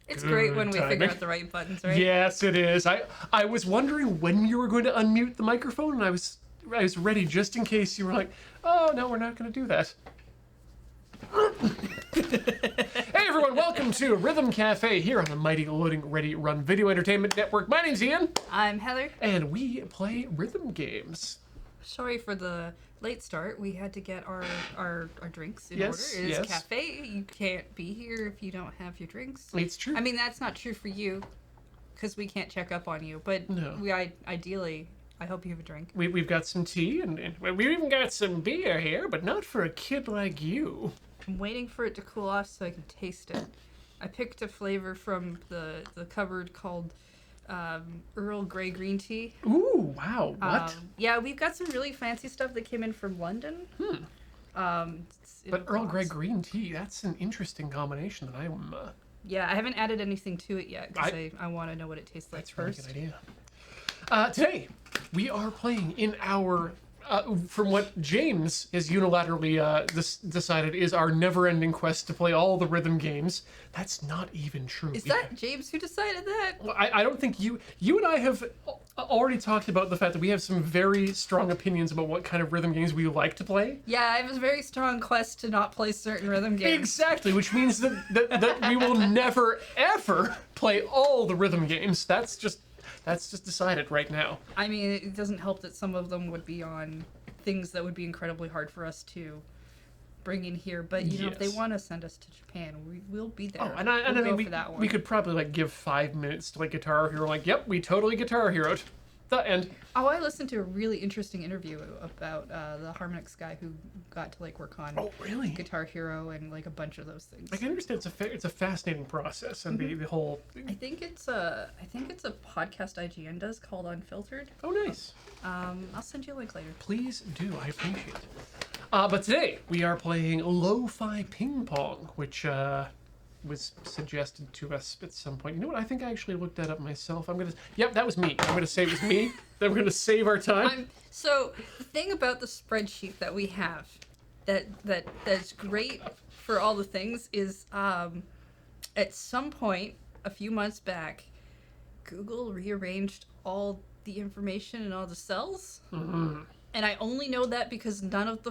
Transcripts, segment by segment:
It's great when we figure out the right buttons, right? Yes, it is. I was wondering when you were going to unmute the microphone, and I was ready just in case you were like, oh, no, we're not going to do that. Hey everyone, welcome to Rhythm Cafe here on the mighty Loading Ready Run Video Entertainment Network. My name's Ian. I'm Heather. And we play rhythm games. Sorry for the late start. We had to get our drinks in order. It is cafe. You can't be here if you don't have your drinks. It's true. I mean, that's not true for you, because we can't check up on you. But no. Ideally, I hope you have a drink. We've got some tea, and we've even got some beer here, but not for a kid like you. I'm waiting for it to cool off so I can taste it. I picked a flavor from the cupboard called Earl Grey green tea. Ooh, wow, what? Yeah, we've got some really fancy stuff that came in from London. But Earl Grey green tea, that's an interesting combination that I'm... Yeah, I haven't added anything to it yet, because I want to know what it tastes like first. That's a really good idea. Today, we are playing in our... from what James has unilaterally decided is our never-ending quest to play all the rhythm games. That's not even true. Is that James who decided that? Well, I don't think you and I have already talked about the fact that we have some very strong opinions about what kind of rhythm games we like to play. Yeah, I have a very strong quest to not play certain rhythm games. Exactly, which means that we will never, ever play all the rhythm games. That's just decided right now. I mean, it doesn't help that some of them would be on things that would be incredibly hard for us to bring in here. But, you know, if they want to send us to Japan, we'll be there. Oh, and I mean, we could probably, like, give 5 minutes to, like, Guitar Hero. Like, yep, we totally Guitar Hero'd. The end. Oh, I listened to a really interesting interview about the Harmonix guy who got to, like, work on Guitar Hero and, like, a bunch of those things. I can understand it's a fascinating process, and the whole... I think it's a podcast IGN does called Unfiltered. Oh, nice. I'll send you a link later. Please do. I appreciate it. But today, we are playing Lo-Fi Ping Pong, which was suggested to us at some point. You know what? I think I actually looked that up myself. Yep, that was me. I'm gonna say it was me. Then we're gonna save our time. So the thing about the spreadsheet that we have that's great for all the things is at some point a few months back, Google rearranged all the information in all the cells. Mm-hmm. And I only know that because none of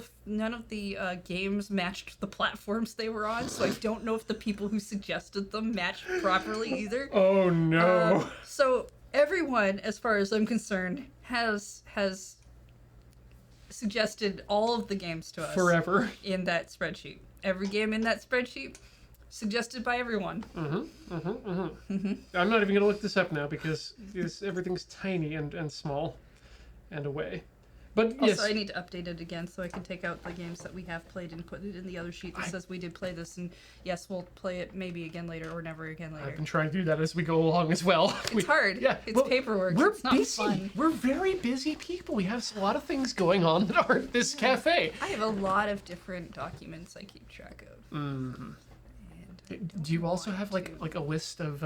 the games matched the platforms they were on, so I don't know if the people who suggested them matched properly either. Oh no! So everyone, as far as I'm concerned, has suggested all of the games to us forever in that spreadsheet. Every game in that spreadsheet suggested by everyone. I'm not even gonna look this up now because everything's tiny and small and away. But also, yes. I need to update it again so I can take out the games that we have played and put it in the other sheet that says we did play this, and yes, we'll play it maybe again later or never again later. I've been trying to do that as we go along as well. It's hard. Yeah, it's paperwork. It's not fun. We're very busy people. We have a lot of things going on that aren't this cafe. I have a lot of different documents I keep track of. Mm-hmm. Do you also have like a list of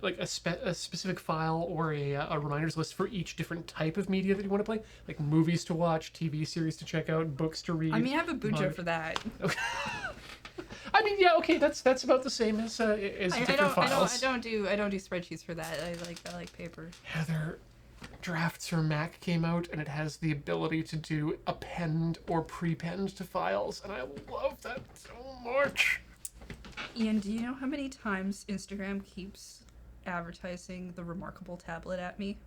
like a specific file or a reminders list for each different type of media that you want to play? Like movies to watch, TV series to check out, books to read. I mean, I have a Bujo for that. I mean, yeah, okay, that's about the same as different files. I don't do spreadsheets for that. I like paper. Heather, Drafts for Mac came out, and it has the ability to do append or prepend to files, and I love that so much. Ian, do you know how many times Instagram keeps advertising the Remarkable tablet at me?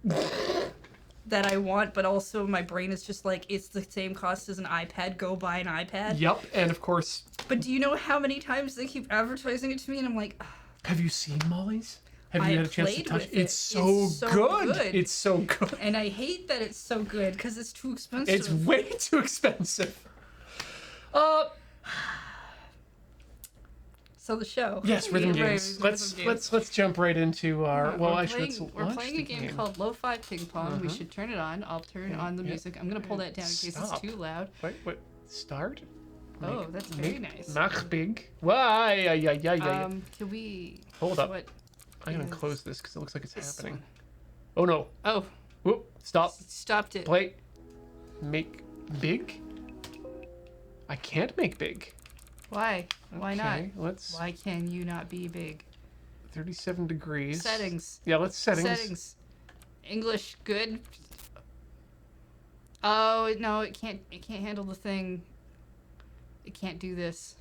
That I want, but also my brain is just like, it's the same cost as an iPad, go buy an iPad. Yep, and of course... But do you know how many times they keep advertising it to me, and I'm like... Ugh. Have you seen Molly's? Have you had a chance to touch it? It's so good. It's so good. And I hate that it's so good, because it's too expensive. It's way too expensive. So the show. Yes, rhythm games. Let's jump right into our. We're playing a game called Lo-Fi Ping Pong. We should turn it on. I'll turn on the music. I'm gonna pull that down in case it's too loud. Wait. Start. Oh, that's very nice. Mach big. Why? Yeah. Can we? Hold up. I'm gonna close this because it looks like it's happening. Oh no. Oh. Whoop! Stop. Stopped it. Play. Make big. I can't make big. Why? Why not? Let's... Why can you not be big? 37 degrees. Settings. Yeah, let's settings. Settings. English good. Oh no, it can't handle the thing. It can't do this.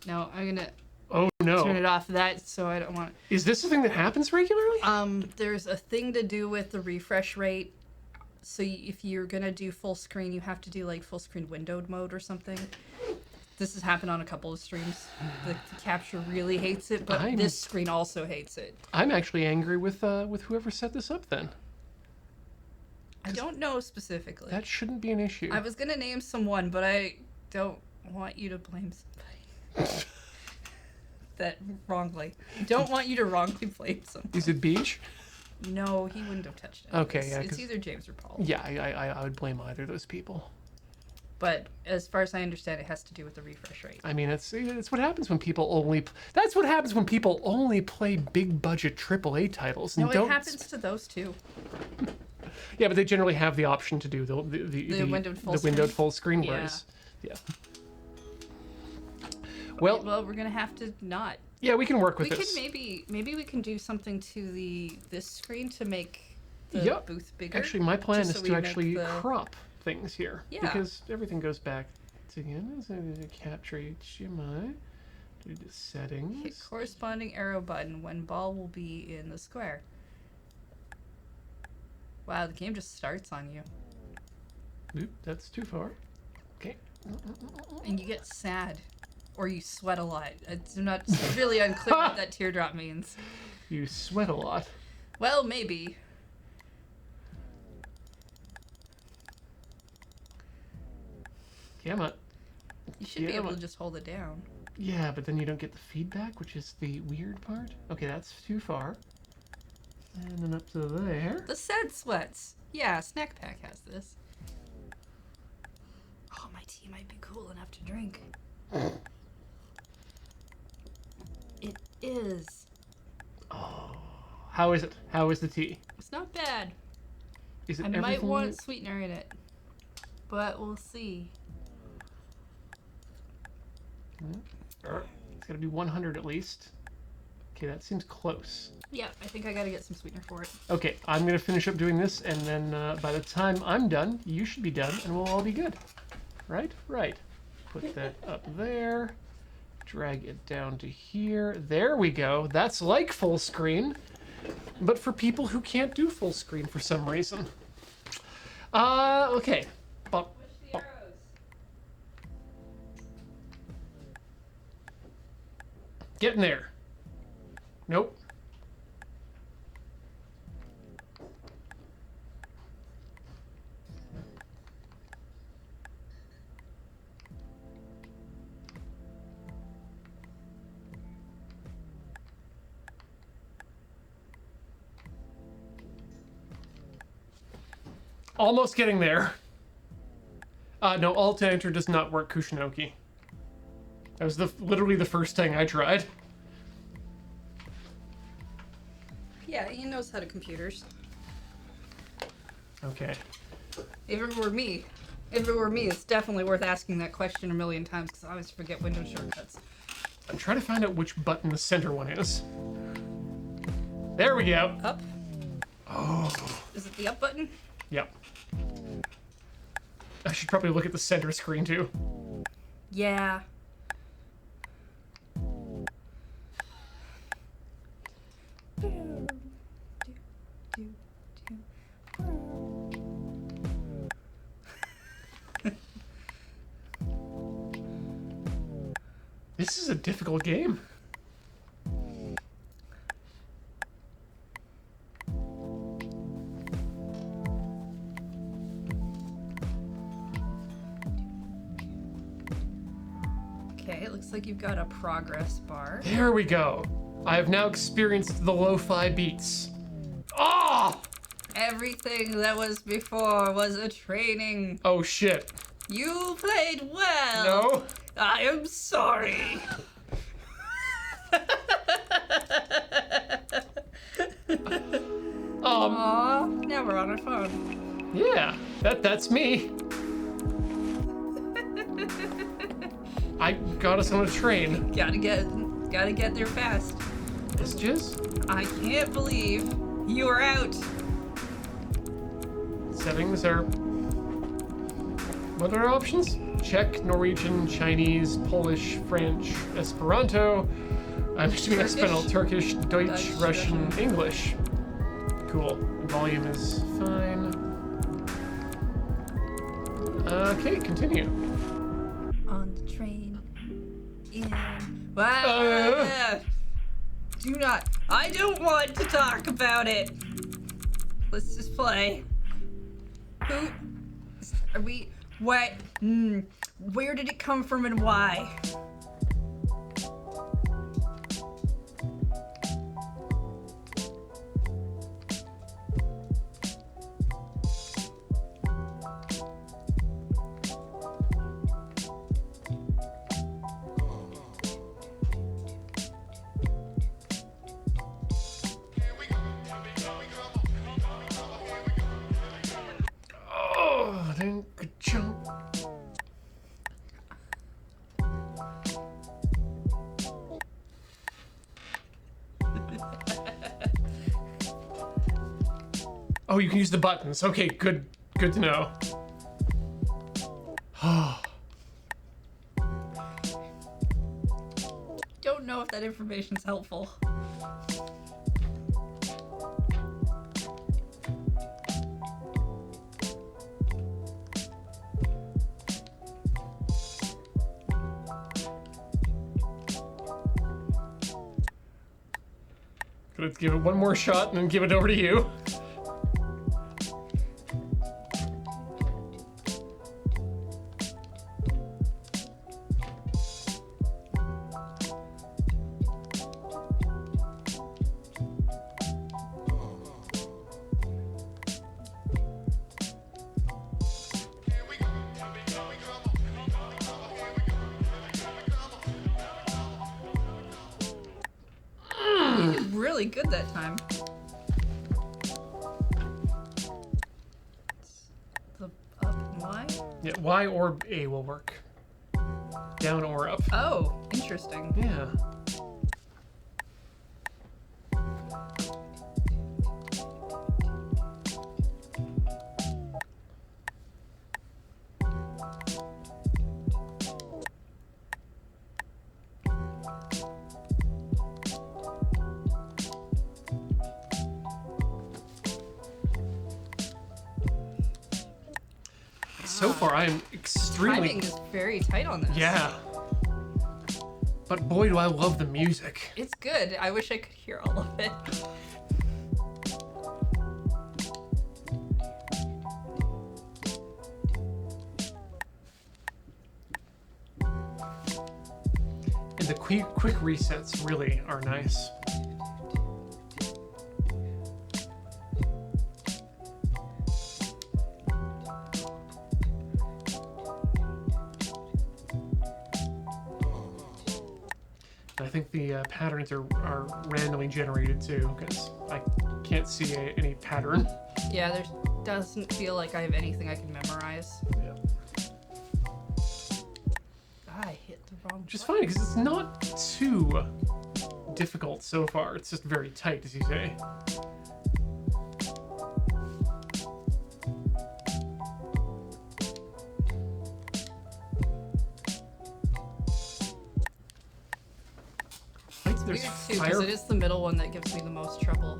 No, I'm gonna Oh no. turn it off that so I don't want. Is this a thing that happens regularly? There's a thing to do with the refresh rate. So if you're gonna do full screen, you have to do like full screen windowed mode or something. This has happened on a couple of streams. The capture really hates it, but this screen also hates it. I'm actually angry with whoever set this up then. I don't know specifically. That shouldn't be an issue. I was gonna name someone, but I don't want you to blame somebody. That wrongly. I don't want you to wrongly blame somebody. Is it Beach? No, he wouldn't have touched it. Okay, yeah. It's either James or Paul. Yeah, I would blame either of those people. But as far as I understand, it has to do with the refresh rate. I mean, it's what happens when people only. That's what happens when people only play big budget AAA titles. And No, it happens to those too. Yeah, but they generally have the option to do the windowed full screen. Yeah. Whereas, yeah. Well, we're gonna have to not. Yeah, we can work with this. We could maybe we can do something to this screen to make the booth bigger. Actually, my plan is to actually crop things here. Yeah. Because everything goes back to capture HDMI. Do the settings. Hit corresponding arrow button when ball will be in the square. Wow, the game just starts on you. Oop, that's too far. Okay. And you get sad. Or you sweat a lot. It's really unclear what that teardrop means. You sweat a lot. Well, maybe. Come on. You should be able to just hold it down. Yeah, but then you don't get the feedback, which is the weird part. Okay, that's too far. And then up to there. The sad sweats. Yeah, Snack Pack has this. Oh, my tea might be cool enough to drink. It is. Oh, how is it? How is the tea? It's not bad. Is it? I might want sweetener in it, but we'll see. It's got to be 100 at least. Okay, that seems close. Yeah, I think I got to get some sweetener for it. Okay, I'm gonna finish up doing this, and then by the time I'm done, you should be done, and we'll all be good. Right? Right. Put that up there. Drag it down to here. There we go. That's like full screen, but for people who can't do full screen for some reason. Okay. Push the arrows. Get in there. Nope. Almost getting there. No, Alt Enter does not work Kushinoki. That was literally the first thing I tried. Yeah, he knows how to computers. Okay. If it were me, it's definitely worth asking that question a million times because I always forget Windows shortcuts. I'm trying to find out which button the center one is. There we go. Up? Oh. Is it the up button? Yep. I should probably look at the center screen too. Yeah. This is a difficult game. Okay, it looks like you've got a progress bar. There we go. I have now experienced the lo-fi beats. Ah! Oh! Everything that was before was a training. Oh shit. You played well. No. I am sorry. Aw, now we're on our phone. Yeah, that's me. I got us on a train. Gotta get there fast. Messages. I can't believe you are out. Settings are... What are our options? Czech, Norwegian, Chinese, Polish, French, Esperanto. I'm assuming I spelled all Turkish, Deutsch, Russian, English. Cool. Volume is fine. Okay, continue. On the train. Wow. Do not. I don't want to talk about it. Let's just play. Who are we? What? Where did it come from and why? Oh, then ka-chunk. Oh, you can use the buttons. Okay, good to know. Don't know if that information's helpful. Gonna give it one more shot and then give it over to you. You did really good that time. The up and Y? Yeah, Y or A will work. Down or up. Oh, interesting. Yeah. So far, I am extremely... Timing is very tight on this. Yeah. But boy, do I love the music. It's good. I wish I could hear all of it. And the quick resets really are nice. I think the patterns are randomly generated too, because I can't see any pattern. Yeah, there doesn't feel like I have anything I can memorize. Yeah. I hit the wrong Which is button. fine, because it's not too difficult so far. It's just very tight, as you say. There's Weird too, because it is the middle one that gives me the most trouble.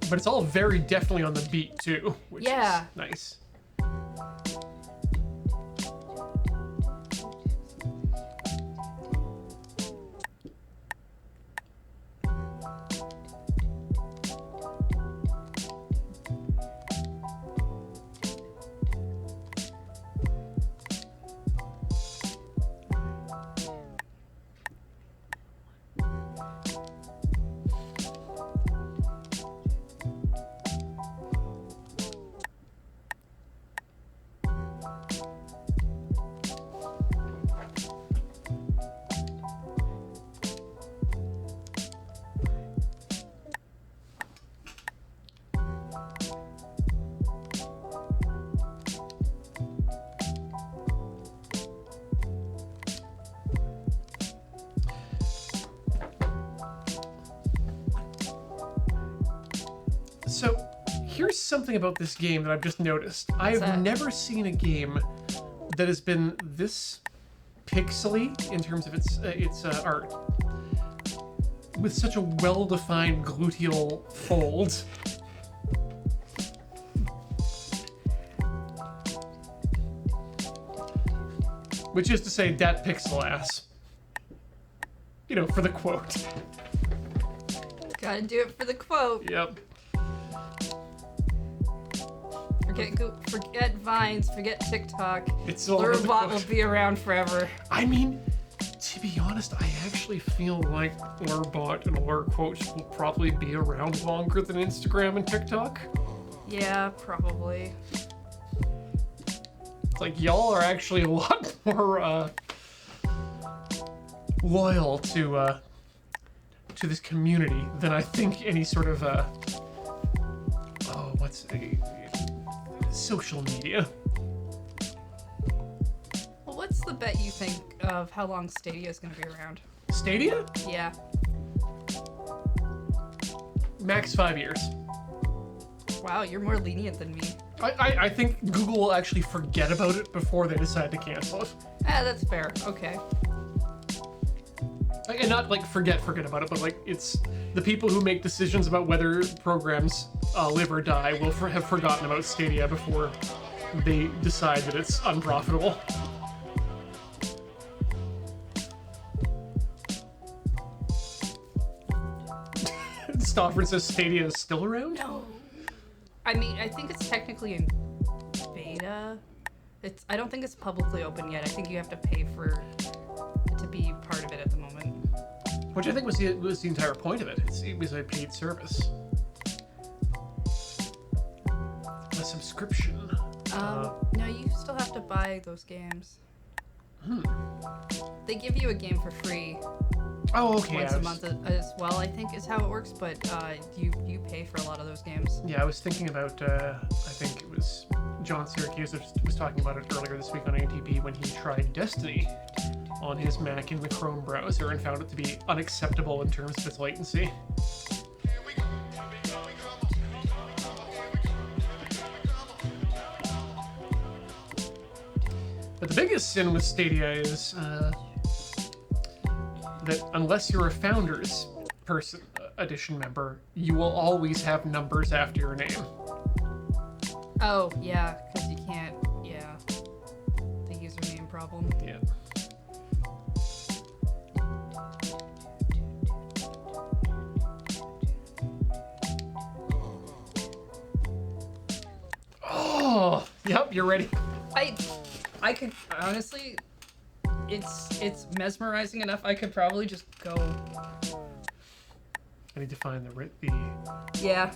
But it's all very definitely on the beat too, which Yeah. is nice. So, here's something about this game that I've just noticed. I've that? never seen a game that has been this pixely in terms of its art, with such a well-defined gluteal fold. Which is to say, that pixel ass. You know, for the quote. Gotta do it for the quote. Yep. Forget Vines, forget TikTok. It's all over the Lurbot will quote. be around forever. I mean, to be honest, I actually feel like Lurbot and Lur quotes will probably be around longer than Instagram and TikTok. Yeah, probably. It's like, y'all are actually a lot more loyal to this community than I think any sort of social media. Well, what's the bet you think of how long Stadia is going to be around? Stadia? Yeah. Max 5 years. Wow, you're more lenient than me. I think Google will actually forget about it before they decide to cancel it. That's fair. Okay. And not like forget about it, but like it's the people who make decisions about whether programs live or die will have forgotten about Stadia before they decide that it's unprofitable. Stofford says Stadia is still around? No. I mean, I think it's technically in beta. I don't think it's publicly open yet. I think you have to pay for it to be part of it at the moment. Which I think was the entire point of it. It was a paid service. A subscription. No, you still have to buy those games. They give you a game for free Oh, okay. once a month as well, I think is how it works, but you pay for a lot of those games. Yeah, I was thinking about, I think it was John Syracuse was talking about it earlier this week on ATP when he tried Destiny on his Mac in the Chrome browser and found it to be unacceptable in terms of its latency. But the biggest sin with Stadia is that unless you're a Founders Edition member, you will always have numbers after your name. Oh, yeah, because you can't, yeah. The username problem. Yeah. Oh, yep, you're ready. I could, honestly, it's mesmerizing enough, I could probably just go. I need to find the Yeah.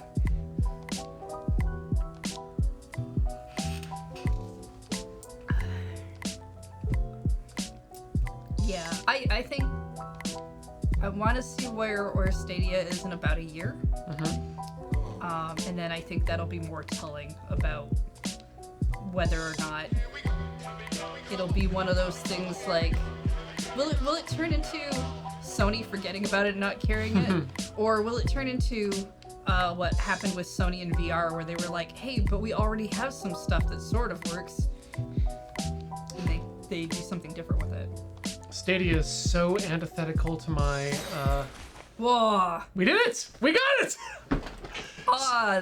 Yeah, I think I want to see where Stadia is in about a year. And then I think that'll be more telling about whether or not it'll be one of those things like, will it turn into Sony forgetting about it and not carrying it? Or will it turn into what happened with Sony and VR where they were like, hey, but we already have some stuff that sort of works. And they do something different with it. Stadia is so antithetical to my, Whoa! We did it! We got it!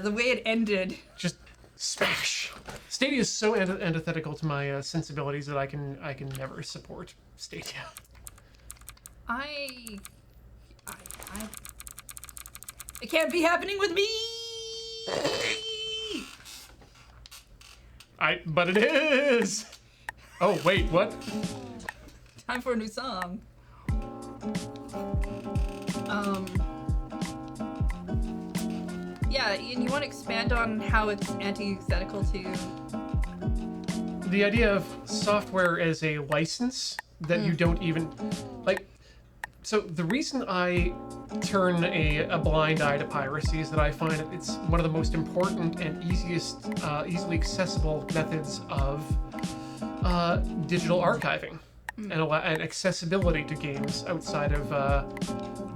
The way it ended. Just smash. Stadia is so antithetical to my sensibilities that I can never support Stadia. It can't be happening with me. But it is. Oh wait, what? Time for a new song. Yeah, and you want to expand on how it's antithetical to The idea of software as a license that you don't even like. So the reason I turn a blind eye to piracy is that I find it's one of the most important and easily accessible methods of digital archiving and accessibility to games outside of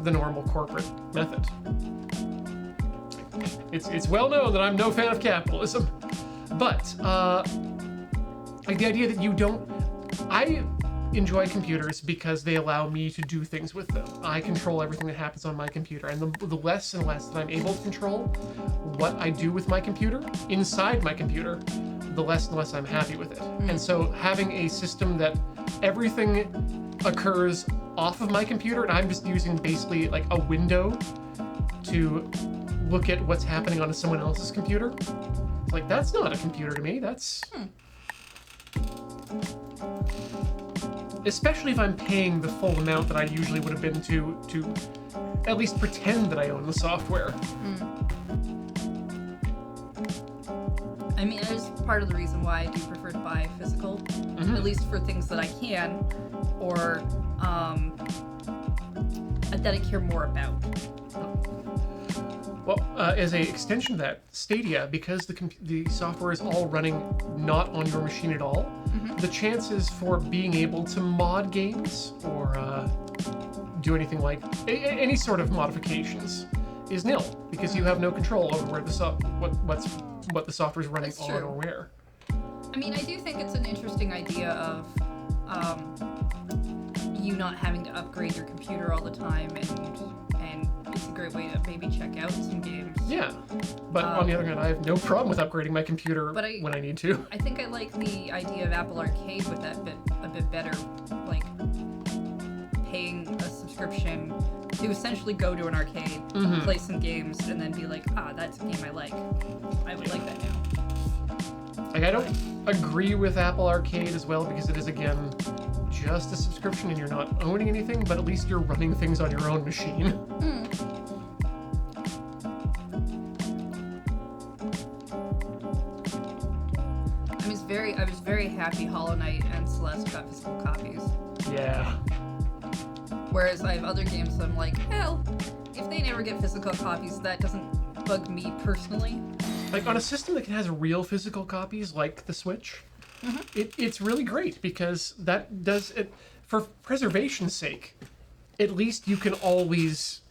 the normal corporate method. It's well known that I'm no fan of capitalism, but like the idea that you don't. I enjoy computers because they allow me to do things with them. I control everything that happens on my computer, and the less and less that I'm able to control what I do with my computer inside my computer, the less and less I'm happy with it. And so having a system that everything occurs off of my computer, and I'm just using basically like a window to look at what's happening on someone else's computer. It's like, that's not a computer to me. That's especially if I'm paying the full amount that I usually would have been to at least pretend that I own the software. I mean, that is part of the reason why I do prefer to buy physical, at least for things that I can, or that I care more about. Well, as a extension of that, Stadia, because the software is all running not on your machine at all, the chances for being able to mod games or do anything like any sort of modifications is nil, because you have no control over where what the software is running on or where. I mean, I do think it's an interesting idea of you not having to upgrade your computer all the time, and it's a great way to maybe check out some games. Yeah, but on the other hand, I have no problem with upgrading my computer when I need to. I think I like the idea of Apple Arcade with that a bit better, like paying a subscription to essentially go to an arcade, play some games, and then be like, that's a game I like. I would like that now. Like, I don't agree with Apple Arcade as well, because it is, again, just a subscription and you're not owning anything, but at least you're running things on your own machine. I was very happy Hollow Knight and Celeste got physical copies. Yeah. Whereas I have other games that I'm like, hell, if they never get physical copies, that doesn't bug me personally. Like, on a system that has real physical copies, like the Switch, it's really great, because that does it for preservation's sake. At least you can always,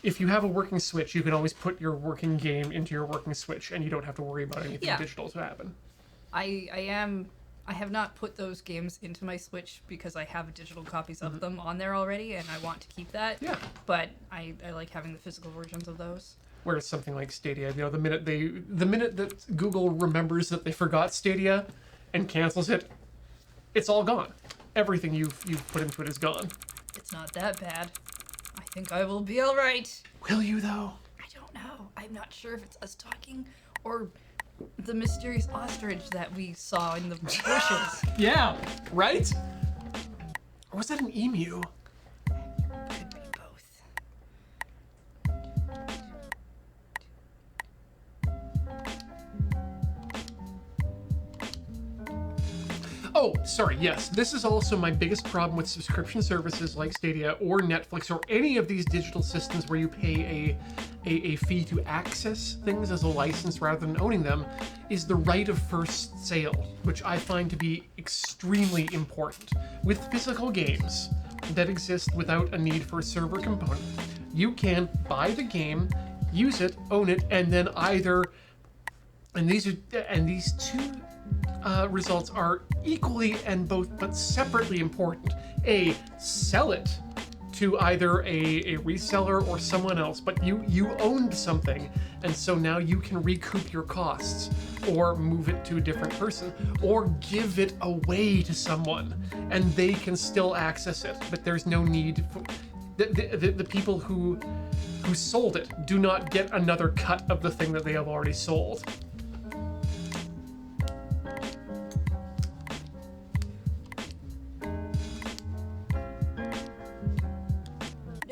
if you have a working Switch, you can always put your working game into your working Switch, and you don't have to worry about anything digital to happen. I have not put those games into my Switch because I have digital copies of them on there already, and I want to keep that. Yeah. But I like having the physical versions of those. Whereas something like Stadia, you know, the minute that Google remembers that they forgot Stadia and cancels it, it's all gone. Everything you've put into it is gone. It's not that bad. I think I will be all right. Will you, though? I don't know. I'm not sure if it's us talking or the mysterious ostrich that we saw in the bushes. Yeah, right? Or was that an emu? Could be both. Oh, sorry, yes. This is also my biggest problem with subscription services like Stadia or Netflix or any of these digital systems where you pay a fee to access things as a license rather than owning them, is the right of first sale, which I find to be extremely important. With physical games that exist without a need for a server component, you can buy the game, use it, own it, and then either, and these two results are equally and both but separately important. A, sell it to either a reseller or someone else, but you owned something, and so now you can recoup your costs, or move it to a different person, or give it away to someone, and they can still access it, but there's no need for the people who sold it do not get another cut of the thing that they have already sold.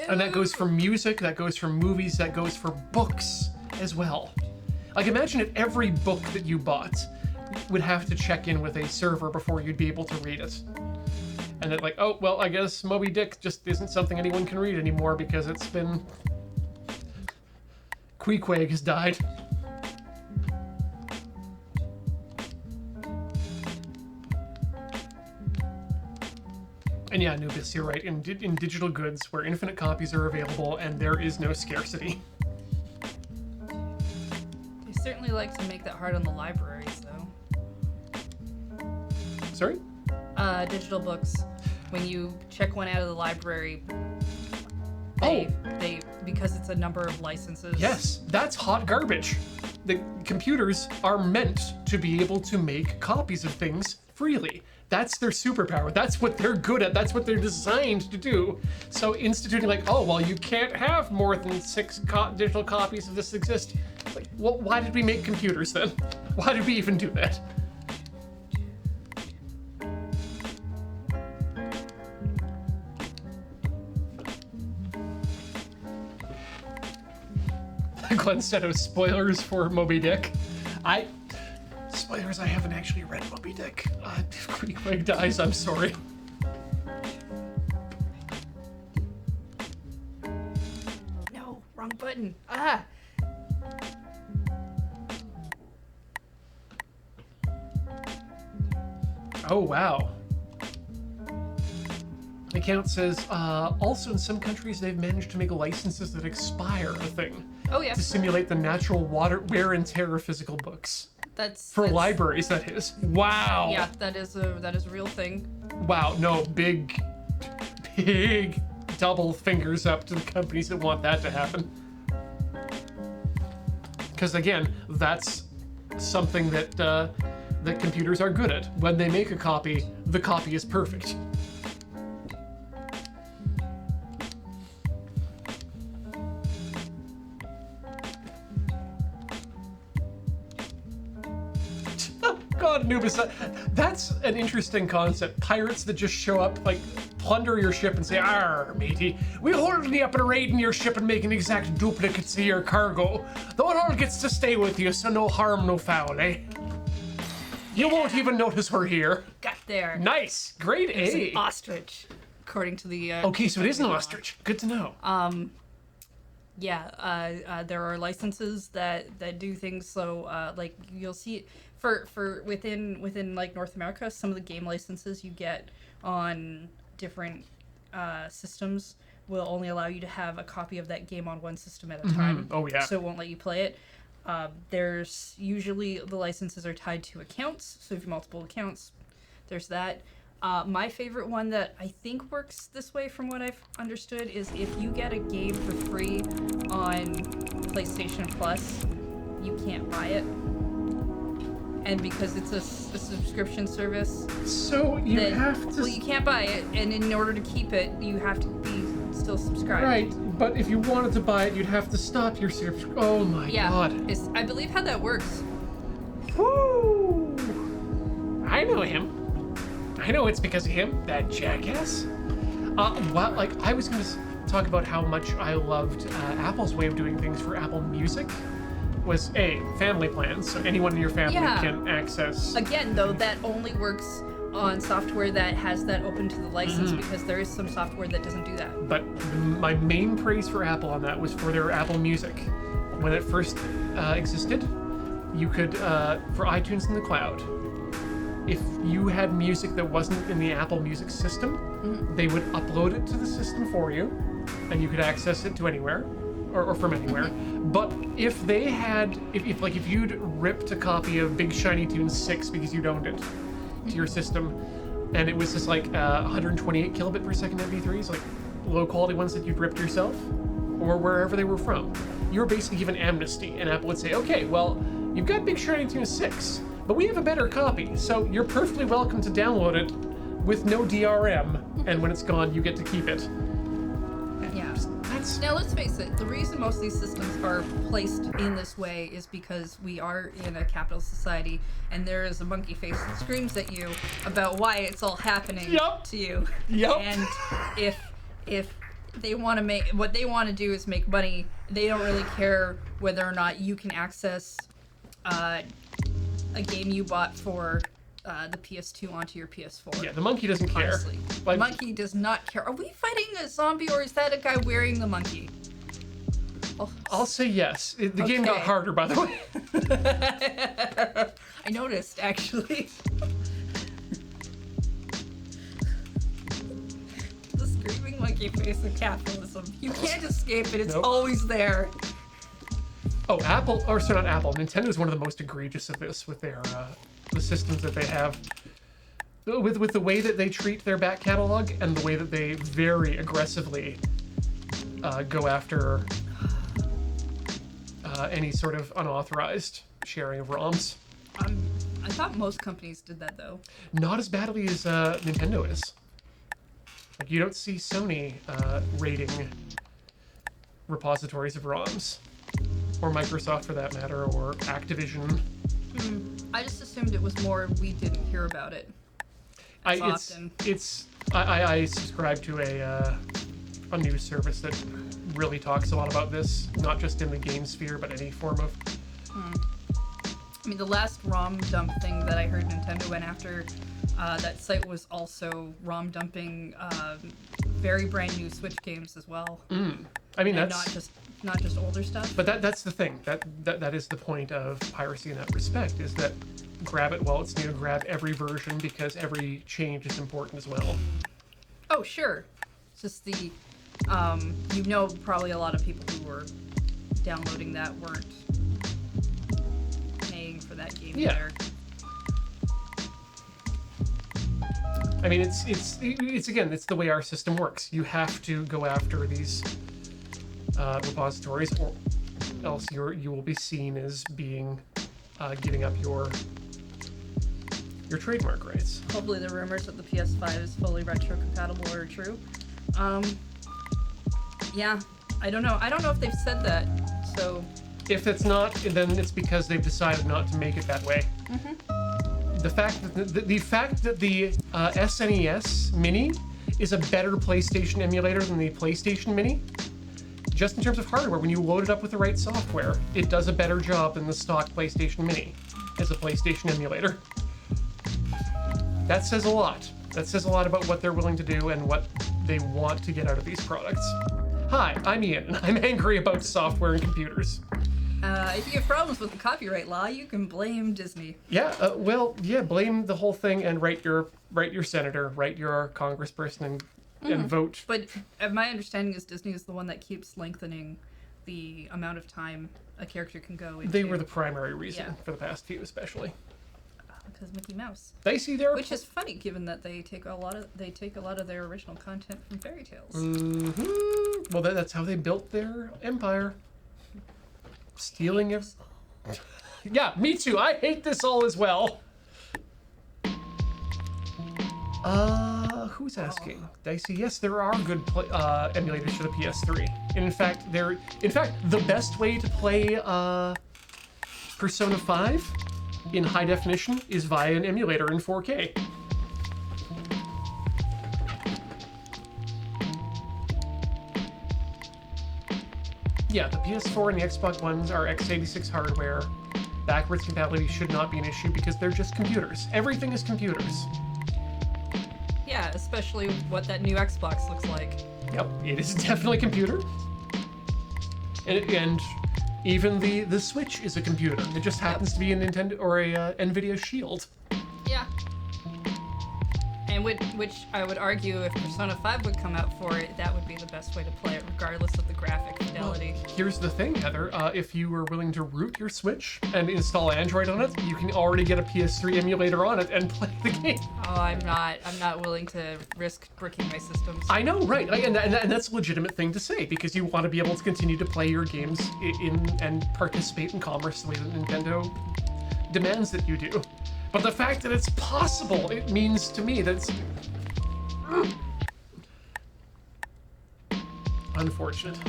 And that goes for music, that goes for movies, that goes for books as well. Like, imagine if every book that you bought would have to check in with a server before you'd be able to read it. And then like, oh, well, I guess Moby Dick just isn't something anyone can read anymore because it's been... Queequeg has died. And yeah, Nubis, you're right. In digital goods, where infinite copies are available and there is no scarcity. certainly like to make that hard on the libraries, though. Sorry? Digital books. When you check one out of the library, they because it's a number of licenses. Yes, that's hot garbage. The computers are meant to be able to make copies of things freely. That's their superpower. That's what they're good at. That's what they're designed to do. So instituting like, oh, well, you can't have more than 6 digital copies of this exist. Like, well, why did we make computers then? Why did we even do that? Glenn said it was spoilers for Moby Dick. Spoilers, I haven't actually read Moby Dick. If Queequeg dies, I'm sorry. No, wrong button. Ah! Oh, wow. The account says, also in some countries they've managed to make licenses that expire a thing. Oh, yeah. To simulate the natural wear and tear of physical books. That's Libraries, that is. Wow. Yeah, that is a real thing. Wow, no, big double fingers up to the companies that want that to happen. Because again, that's something that that computers are good at. When they make a copy, the copy is perfect. God, Anubis, that's an interesting concept. Pirates that just show up, like, plunder your ship and say, "Arr, matey, we're holding you up and raiding your ship and making exact duplicates of your cargo. The one all gets to stay with you, so no harm, no foul, eh? You won't even notice we're here." Got there. Nice, grade It's A. an ostrich, according to the. Okay, so it is an ostrich. Good to know. Yeah, there are licenses that do things. So, like you'll see for within like North America, some of the game licenses you get on different systems will only allow you to have a copy of that game on one system at a time. Oh, yeah. So it won't let you play it. There's usually the licenses are tied to accounts. So if you have multiple accounts, there's that. My favorite one that I think works this way from what I've understood is if you get a game for free on PlayStation Plus, you can't buy it. And because it's a subscription service, So you have to... well, you can't buy it, and in order to keep it, you have to be still subscribed. Right, but if you wanted to buy it, you'd have to stop your subscription. Oh my god. Yeah, I believe how that works. Woo! I know him. I know it's because of him, that jackass. Well, like, I was going to talk about how much I loved Apple's way of doing things for Apple Music. Was family plans, so anyone in your family can access. Again, though, that only works on software that has that open to the license because there is some software that doesn't do that. But my main praise for Apple on that was for their Apple Music. When it first existed, you could, for iTunes in the cloud, if you had music that wasn't in the Apple Music system, they would upload it to the system for you, and you could access it to anywhere. Or from anywhere, but if they had, if you'd ripped a copy of Big Shiny Tunes 6 because you'd owned it to your system, and it was just like 128 kilobit per second MP3s, like low quality ones that you'd ripped yourself, or wherever they were from, you were basically given amnesty, and Apple would say, okay, well, you've got Big Shiny Tunes 6, but we have a better copy, so you're perfectly welcome to download it with no DRM, and when it's gone, you get to keep it. Yeah. Now, let's face it, the reason most of these systems are placed in this way is because we are in a capitalist society, and there is a monkey face that screams at you about why it's all happening to you. Yep. And if they want to make, what they want to do is make money, they don't really care whether or not you can access a game you bought for the PS2 onto your PS4. Yeah, the monkey doesn't care. Honestly. Like, The monkey does not care. Are we fighting a zombie or is that a guy wearing the monkey? Oh. I'll say yes. The game got harder, by the way. I noticed, actually. The screaming monkey face of capitalism. You can't escape it. It's always there. Oh, Apple, or sorry, not Apple. Nintendo is one of the most egregious of this with their the systems that they have. With the way that they treat their back catalog and the way that they very aggressively go after any sort of unauthorized sharing of ROMs. I thought most companies did that though. Not as badly as Nintendo is. Like, you don't see Sony raiding repositories of ROMs, or Microsoft for that matter, or Activision. I just assumed it was more we didn't hear about it as often. I subscribe to a news service that really talks a lot about this, not just in the game sphere, but any form of. I mean, the last ROM dump thing that I heard Nintendo went after, that site was also ROM dumping very brand new Switch games as well. I mean, and that's not just older stuff. But that's the thing. That is the point of piracy in that respect, is that grab it while it's new, grab every version, because every change is important as well. Oh, sure. It's just the, probably a lot of people who were downloading that weren't paying for that game either. I mean, it's again, it's the way our system works. You have to go after these repositories, or else you will be seen as being giving up your trademark rights. Hopefully, the rumors that the PS5 is fully retro compatible are true. Yeah, I don't know. I don't know if they've said that. So, if it's not, then it's because they've decided not to make it that way. The fact that the SNES Mini is a better PlayStation emulator than the PlayStation Mini, just in terms of hardware, when you load it up with the right software, it does a better job than the stock PlayStation Mini as a PlayStation emulator. That says a lot. That says a lot about what they're willing to do and what they want to get out of these products. Hi, I'm Ian, and I'm angry about software and computers. If you have problems with the copyright law, you can blame Disney. Yeah, blame the whole thing and write your senator, write your congressperson, and vote. But my understanding is Disney is the one that keeps lengthening the amount of time a character can go into. They were the primary reason for the past few, especially. Because Mickey Mouse. They see their. Which is funny, given that they take a lot of their original content from fairy tales. Well, that's how they built their empire. Stealing it. Yeah, me too. I hate this all as well. Who's asking? Dicey. Yes, there are good emulators for the PS3. And in fact, the best way to play Persona 5 in high definition is via an emulator in 4K. Yeah, the PS4 and the Xbox Ones are x86 hardware. Backwards compatibility should not be an issue because they're just computers. Everything is computers. Yeah, especially what that new Xbox looks like. Yep, it is definitely a computer. And even the Switch is a computer. It just happens to be a Nintendo or a NVIDIA Shield. Yeah. And which I would argue if Persona 5 would come out for it, that would be the best way to play it, regardless of the graphic fidelity. Well, here's the thing, Heather. If you were willing to root your Switch and install Android on it, you can already get a PS3 emulator on it and play the game. Oh, I'm not willing to risk bricking my systems. I know, right? And that's a legitimate thing to say, because you want to be able to continue to play your games and participate in commerce the way that Nintendo demands that you do. But the fact that it's possible, it means to me that it's unfortunate.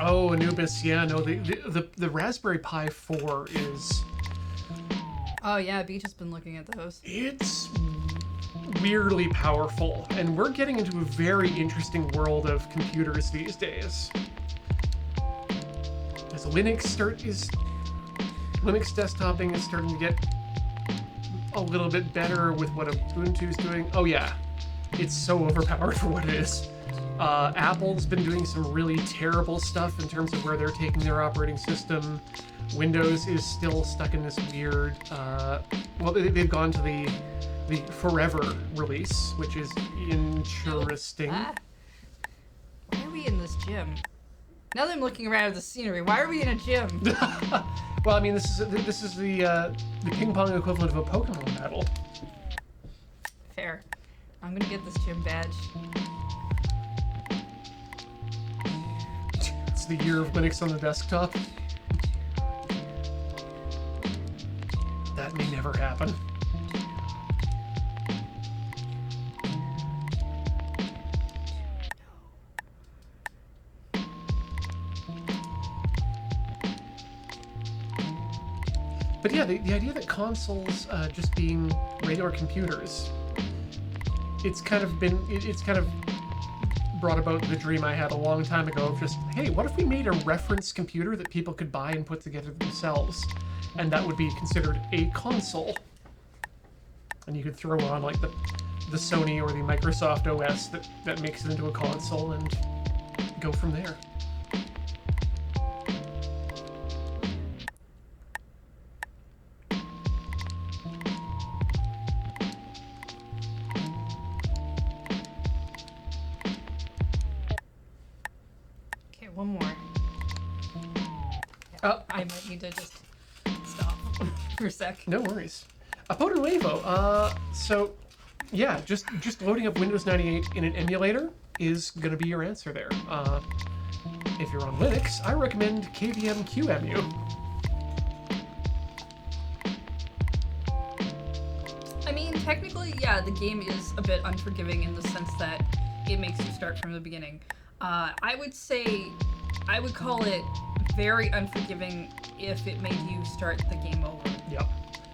Oh, Anubis, yeah, no, the Raspberry Pi 4 is... Oh yeah, Beach has been looking at those. It's weirdly powerful, and we're getting into a very interesting world of computers these days. As Linux is Linux desktoping is starting to get a little bit better with what Ubuntu's doing. Oh yeah, it's so overpowered for what it is. Apple's been doing some really terrible stuff in terms of where they're taking their operating system. Windows is still stuck in this weird. Well, they've gone to the Forever release, which is interesting. Why are we in this gym? Now that I'm looking around at the scenery, why are we in a gym? Well, I mean, this is the ping pong equivalent of a Pokemon battle. Fair. I'm gonna get this gym badge. It's the year of Linux on the desktop. That may never happen. But yeah, the idea that consoles just being regular computers, it's kind of brought about the dream I had a long time ago of just, hey, what if we made a reference computer that people could buy and put together themselves, and that would be considered a console, and you could throw on like the Sony or the Microsoft OS that makes it into a console and go from there. One more. I might need to just stop for a sec. No worries. Apodo Nuevo. So, yeah, just loading up Windows 98 in an emulator is going to be your answer there. If you're on Linux, I recommend KVM QEMU. I mean, technically, yeah, the game is a bit unforgiving in the sense that it makes you start from the beginning. I would call it very unforgiving if it made you start the game over. Yep.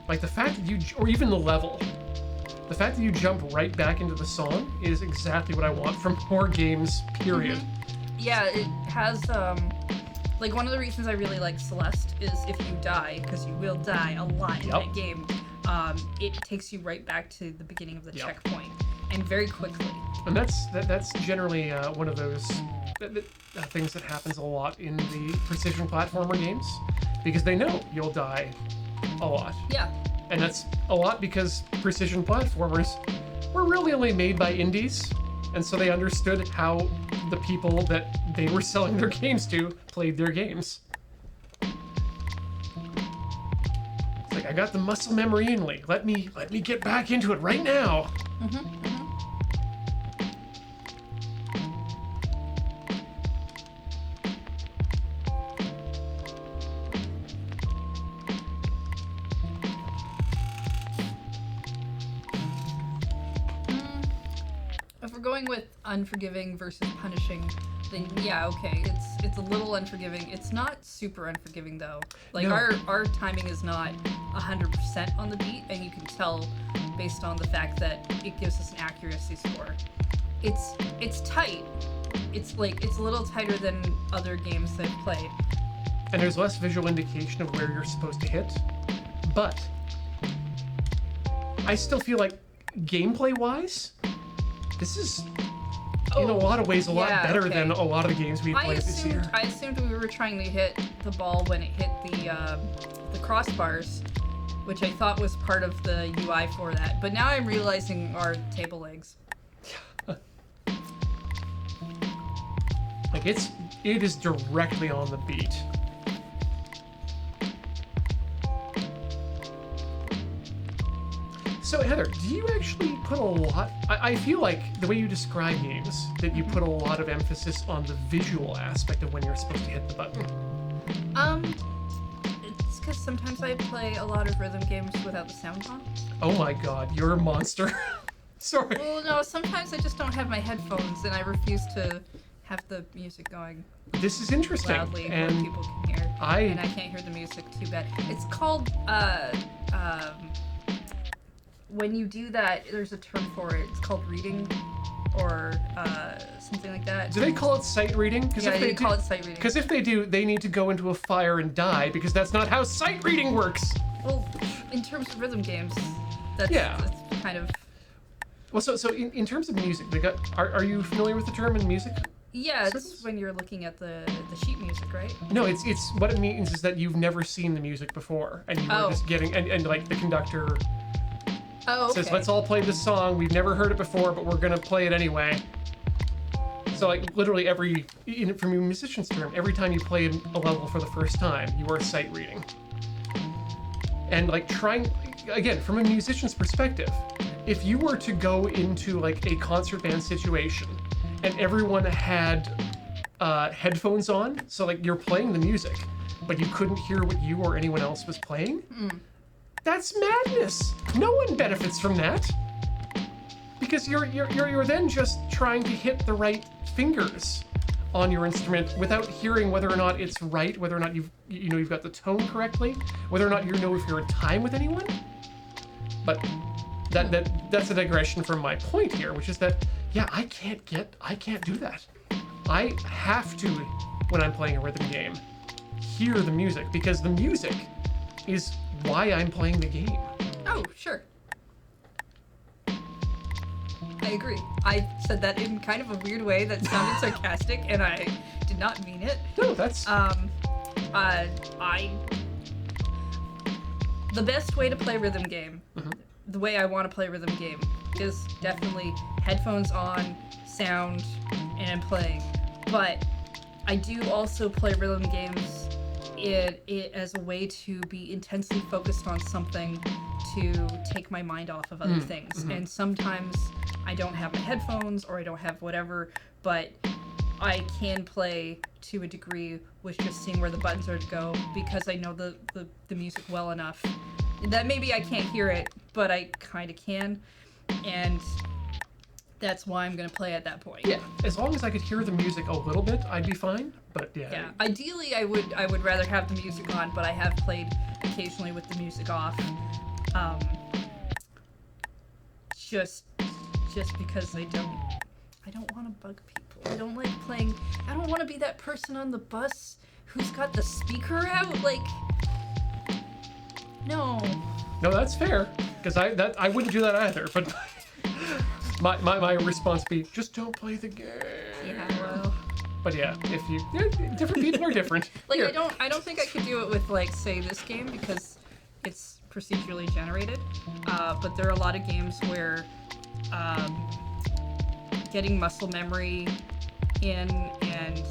Like the fact that or even the level, the fact that you jump right back into the song is exactly what I want from horror games, period. Mm-hmm. Yeah, it has, like one of the reasons I really like Celeste is if you die, because you will die a lot in that game, it takes you right back to the beginning of the checkpoint, and very quickly. And that's generally one of those things that happens a lot in the precision platformer games, because they know you'll die a lot. Yeah. And that's a lot because precision platformers were really only made by indies, and so they understood how the people that they were selling their games to played their games. It's like, I got the muscle memory in me. Let me get back into it right now. Mm-hmm. If we're going with unforgiving versus punishing, then yeah, okay, it's a little unforgiving. It's not super unforgiving though. Like No. our timing is not 100% on the beat, and you can tell based on the fact that it gives us an accuracy score. It's tight. It's a little tighter than other games that I've played. And there's less visual indication of where you're supposed to hit, but I still feel like gameplay-wise, this is in a lot of ways a lot better than a lot of the games we played this year. I assumed we were trying to hit the ball when it hit the crossbars, which I thought was part of the UI for that. But now I'm realizing are table legs. Like it is directly on the beat. So Heather, do you actually put a lot? I feel like the way you describe games, that you put a lot of emphasis on the visual aspect of when you're supposed to hit the button. It's because sometimes I play a lot of rhythm games without the sound on. Oh my god, you're a monster. Sorry. Well, no, sometimes I just don't have my headphones and I refuse to have the music going This is interesting. loudly where And people can hear. And I can't hear the music too bad. It's called, when you do that, there's a term for it. It's called reading or something like that. Do they call it sight reading? Yeah, they call it sight reading. Because if they do, they need to go into a fire and die, because that's not how sight reading works. Well, in terms of rhythm games, that's kind of... Well, so in terms of music, are you familiar with the term in music? Yeah, it's when you're looking at the sheet music, right? No, it's what it means is that you've never seen the music before, and you were just getting, and like the conductor says, let's all play this song, we've never heard it before, but we're gonna play it anyway. So like literally from a musician's term, every time you play a level for the first time, you are sight reading. And like again, from a musician's perspective, if you were to go into like a concert band situation and everyone had headphones on, so like you're playing the music, but you couldn't hear what you or anyone else was playing, that's madness. No one benefits from that. Because you're then just trying to hit the right fingers on your instrument without hearing whether or not it's right, whether or not you've got the tone correctly, whether or not you know if you're in time with anyone. But that's a digression from my point here, which is that I can't do that. I have to, when I'm playing a rhythm game, hear the music, because the music is why I'm playing the game. Oh, sure. I agree. I said that in kind of a weird way that sounded sarcastic, and I did not mean it. No, that's... The best way to play rhythm game, the way I want to play rhythm game, is definitely headphones on, sound, and playing. But I do also play rhythm games it as a way to be intensely focused on something, to take my mind off of other things. And sometimes I don't have my headphones or I don't have whatever, but I can play to a degree with just seeing where the buttons are to go, because I know the music well enough that maybe I can't hear it, but I kind of can, and that's why I'm gonna play at that point. Yeah, as long as I could hear the music a little bit, I'd be fine. But yeah. Ideally, I would rather have the music on, but I have played occasionally with the music off. Just because I don't want to bug people. I don't like playing. I don't want to be that person on the bus who's got the speaker out. Like, no. No, that's fair. Because I wouldn't do that either. But my response would be, just don't play the game. Yeah, well. But yeah, different people are different. Like, here. I don't think I could do it with, like, say, this game, because it's procedurally generated. But there are a lot of games where getting muscle memory in and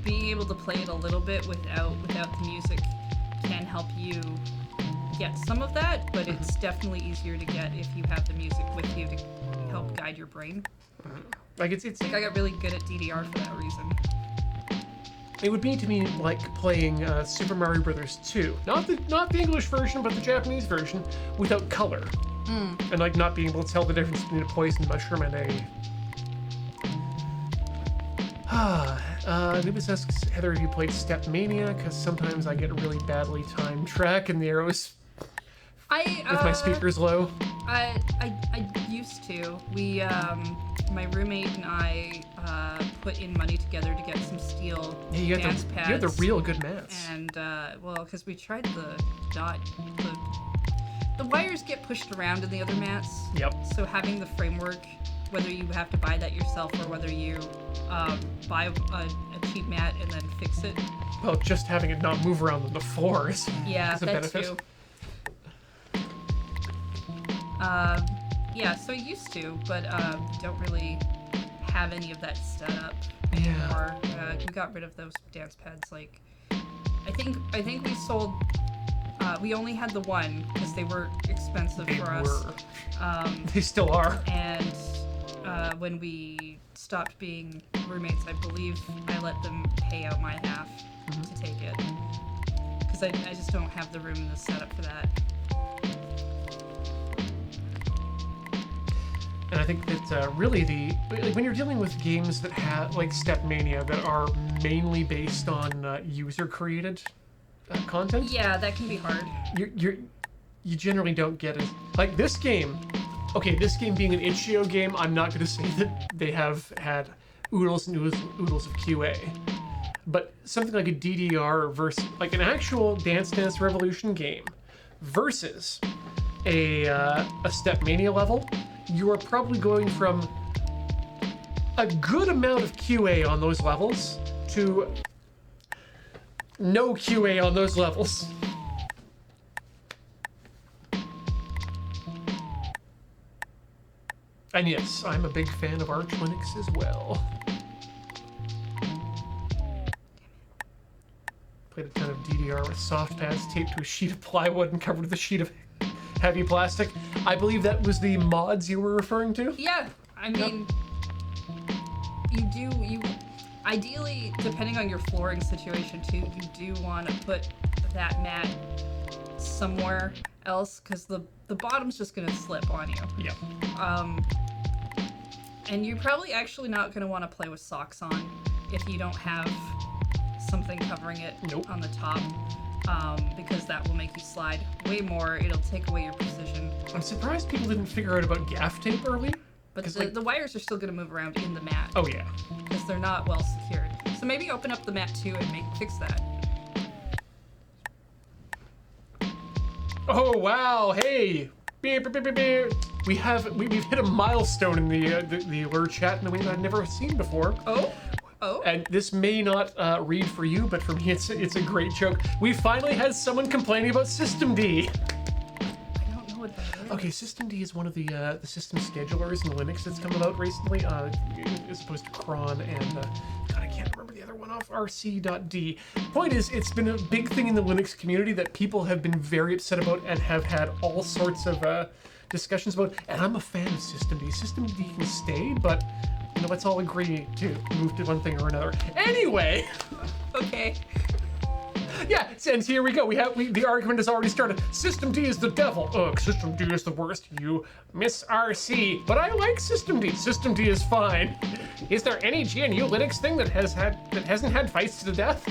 being able to play it a little bit without the music can help you get some of that, but it's definitely easier to get if you have the music with you to help guide your brain. Like it's like I got really good at DDR for that reason. It would be to me like playing Super Mario Brothers 2, not the English version, but the Japanese version, without color, and like not being able to tell the difference between a poison mushroom and a. Nubis asks Heather if you played Step Mania, because sometimes I get a really badly timed track and the arrows. With my speakers low. I used to. We my roommate and I put in money together to get some steel dance pads. You have the real good mats. And well, because we tried the wires get pushed around in the other mats. Yep. So having the framework, whether you have to buy that yourself or whether you buy a cheap mat and then fix it. Well, just having it not move around on the floor is a benefit. Too. Yeah, so I used to, but don't really have any of that set up anymore. We got rid of those dance pads. Like, I think we sold. We only had the one because they were expensive for us. They still are. And when we stopped being roommates, I believe I let them pay out my half to take it, because I just don't have the room in the setup for that. And I think that really when you're dealing with games that have, like Step Mania, that are mainly based on user-created content. Yeah, that can be hard. You generally don't get it. Like this game, Okay, this game being an itch.io game, I'm not going to say that they have had oodles and oodles of QA. But something like a DDR versus, like an actual Dance Dance Revolution game versus a Step Mania level, you are probably going from a good amount of QA on those levels to no QA on those levels. And yes, I'm a big fan of Arch Linux as well. Played a ton of DDR with soft pads taped to a sheet of plywood and covered with a sheet of heavy plastic. I believe that was the mods you were referring to? Yeah, I mean, you ideally, depending on your flooring situation too, you do want to put that mat somewhere else because the bottom's just gonna slip on you. Yeah. And you're probably actually not gonna want to play with socks on if you don't have something covering it on the top, because that will make you slide way more. It'll take away your precision. I'm surprised people didn't figure out about gaff tape early. But the wires are still gonna move around in the mat. Oh yeah. Because they're not well secured. So maybe open up the mat too and fix that. Oh wow! Hey, beep, beep, beep, beep. We've hit a milestone in the alert chat that I've never seen before. Oh. And this may not read for you, but for me it's a great joke. We finally had someone complaining about System D. I don't know what that is. Okay, System D is one of the system schedulers in Linux that's come about recently, as opposed to cron and God, I can't remember the other one off rc.d. Point is, it's been a big thing in the Linux community that people have been very upset about and have had all sorts of discussions about. And I'm a fan of System D. System D can stay, but let's all agree to move to one thing or another. Anyway. Okay. Yeah, and here we go. The argument has already started. System D is the devil. Ugh, System D is the worst. You miss RC. But I like System D. System D is fine. Is there any GNU Linux thing that hasn't had fights to the death?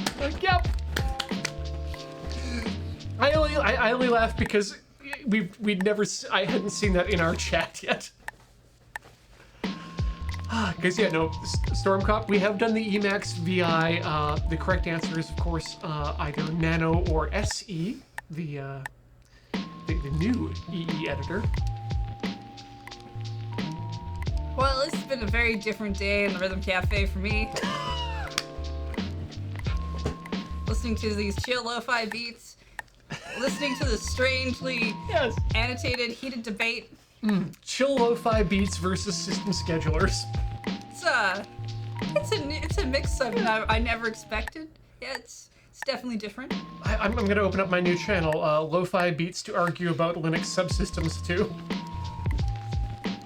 Yep. I only laugh because I hadn't seen that in our chat yet. Because, yeah, no, Stormcop, we have done the Emacs VI. The correct answer is, of course, either Nano or SE, the new EE editor. Well, this has been a very different day in the Rhythm Cafe for me. Listening to these chill lo-fi beats, listening to the strangely annotated, heated debate. Chill lo-fi beats versus system schedulers. It's a mix I never expected. Yeah, it's definitely different. I'm gonna open up my new channel, lo-fi beats to argue about Linux subsystems too.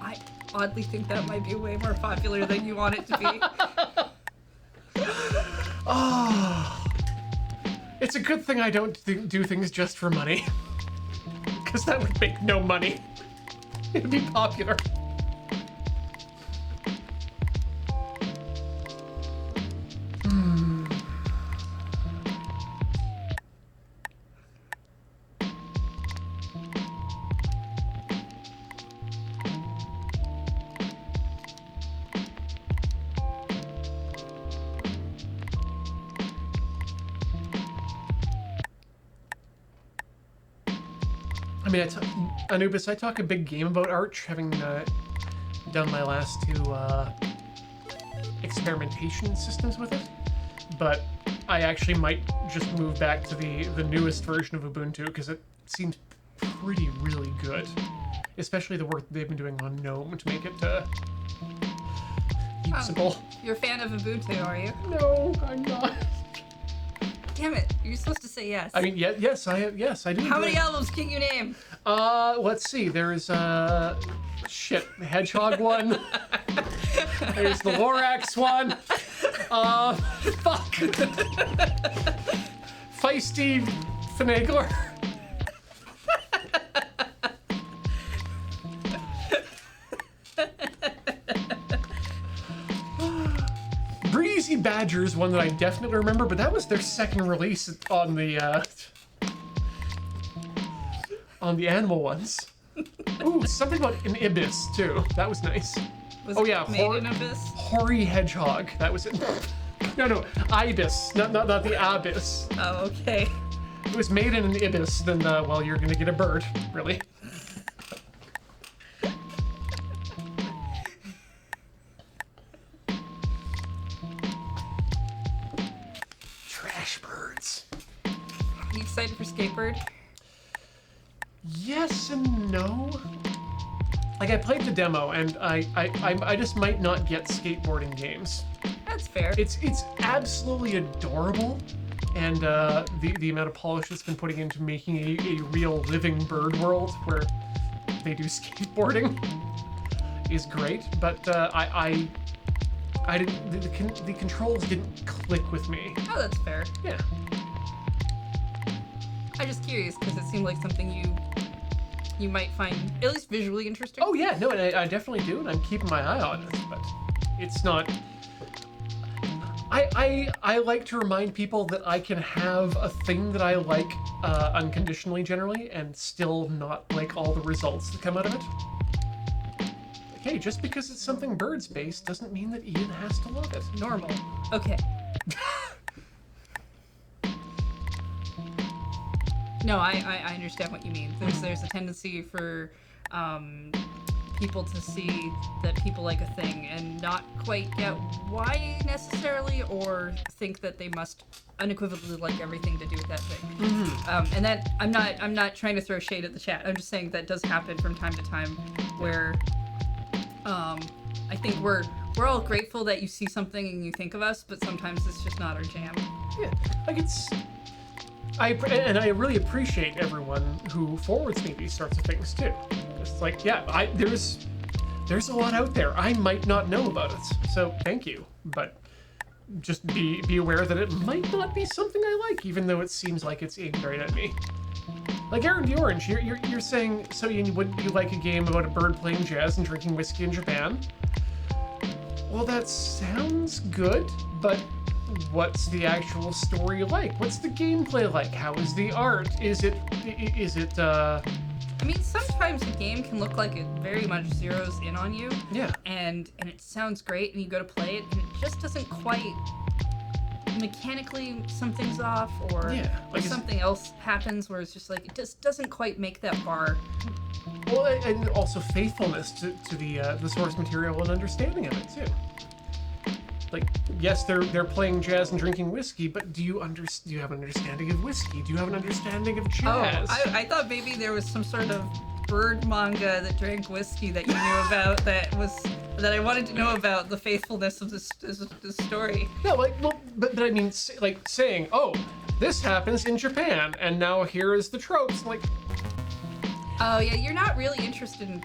I oddly think that might be way more popular than you want it to be. Oh, it's a good thing I don't do things just for money, because that would make no money. It'd be popular. I mean, Anubis, I talk a big game about Arch, having done my last two experimentation systems with it, but I actually might just move back to the newest version of Ubuntu because it seems really good, especially the work they've been doing on GNOME to make it usable. You're a fan of Ubuntu, are you? No, I'm not. Damn it! You're supposed to say yes. I mean, yes, I do. How many albums can you name? Let's see. There's shit, the Hedgehog one. There's the Lorax one. Fuck. Feisty Finagler. Breezy Badger is one that I definitely remember, but that was their second release on the animal ones. Ooh, something about an ibis too. That was nice. Was Oh it yeah, made in Abyss? hoary hedgehog. That was it. No, ibis, not the abyss. Oh, okay. It was made in an ibis. Then, well, you're gonna get a bird, really. Trash birds. You excited for Skatebird? Yes and no. Like I played the demo, and I just might not get skateboarding games. That's fair. It's absolutely adorable, and the amount of polish that's been putting into making a real living bird world where they do skateboarding is great. But I didn't the controls didn't click with me. Oh, that's fair. Yeah. I'm just curious because it seemed like something you might find at least visually interesting. Oh yeah, no, and I definitely do, and I'm keeping my eye on it, but it's not. I like to remind people that I can have a thing that I like unconditionally, generally, and still not like all the results that come out of it. Like, hey, just because it's something birds-based doesn't mean that Ian has to love it. Normal. Okay. No, I understand what you mean. There's a tendency for people to see that people like a thing and not quite get why necessarily, or think that they must unequivocally like everything to do with that thing. Mm-hmm. And that I'm not trying to throw shade at the chat. I'm just saying that does happen from time to time where I think we're all grateful that you see something and you think of us, but sometimes it's just not our jam. Yeah, like I really appreciate everyone who forwards me these sorts of things too. It's like, yeah, there's a lot out there. I might not know about it, so thank you. But just be aware that it might not be something I like, even though it seems like it's aimed right at me. Like Aaron the Orange, you're saying, so would you like a game about a bird playing jazz and drinking whiskey in Japan? Well, that sounds good, but what's the actual story like? What's the gameplay like? How is the art? Is it I mean, sometimes a game can look like it very much zeroes in on you. Yeah. And it sounds great, and you go to play it, and it just doesn't quite mechanically something's off, or, Yeah, or like something else happens where it's just like it just doesn't quite make that bar. well, and also faithfulness to the source material and understanding of it too. Like, yes, they're playing jazz and drinking whiskey, but do you have an understanding of whiskey? Do you have an understanding of jazz? Oh, I thought maybe there was some sort of bird manga that drank whiskey that you knew about that I wanted to know about the faithfulness of this story. No, like, well, but I mean, like saying, oh, this happens in Japan, and now here is the tropes. Like, Oh yeah, you're not really interested in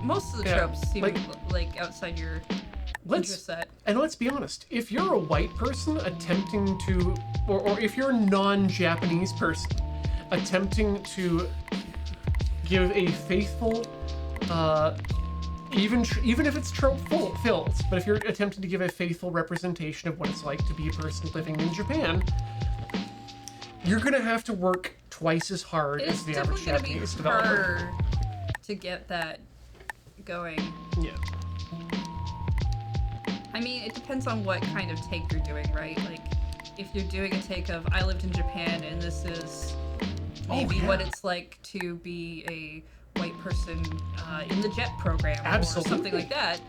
most of the Yeah, tropes seem like- like outside your interest set. And let's be honest, if you're a white person attempting to, or if you're a non-Japanese person attempting to give a faithful, even if it's trope filled, but if you're attempting to give a faithful representation of what it's like to be a person living in Japan, you're gonna have to work twice as hard as It's the average definitely gonna Japanese be developer. hard to get that going. Yeah. I mean, it depends on what kind of take you're doing, right? Like, if you're doing a take of I lived in Japan and this is maybe yeah. what it's like to be a white person in the JET program Absolutely. or something like that,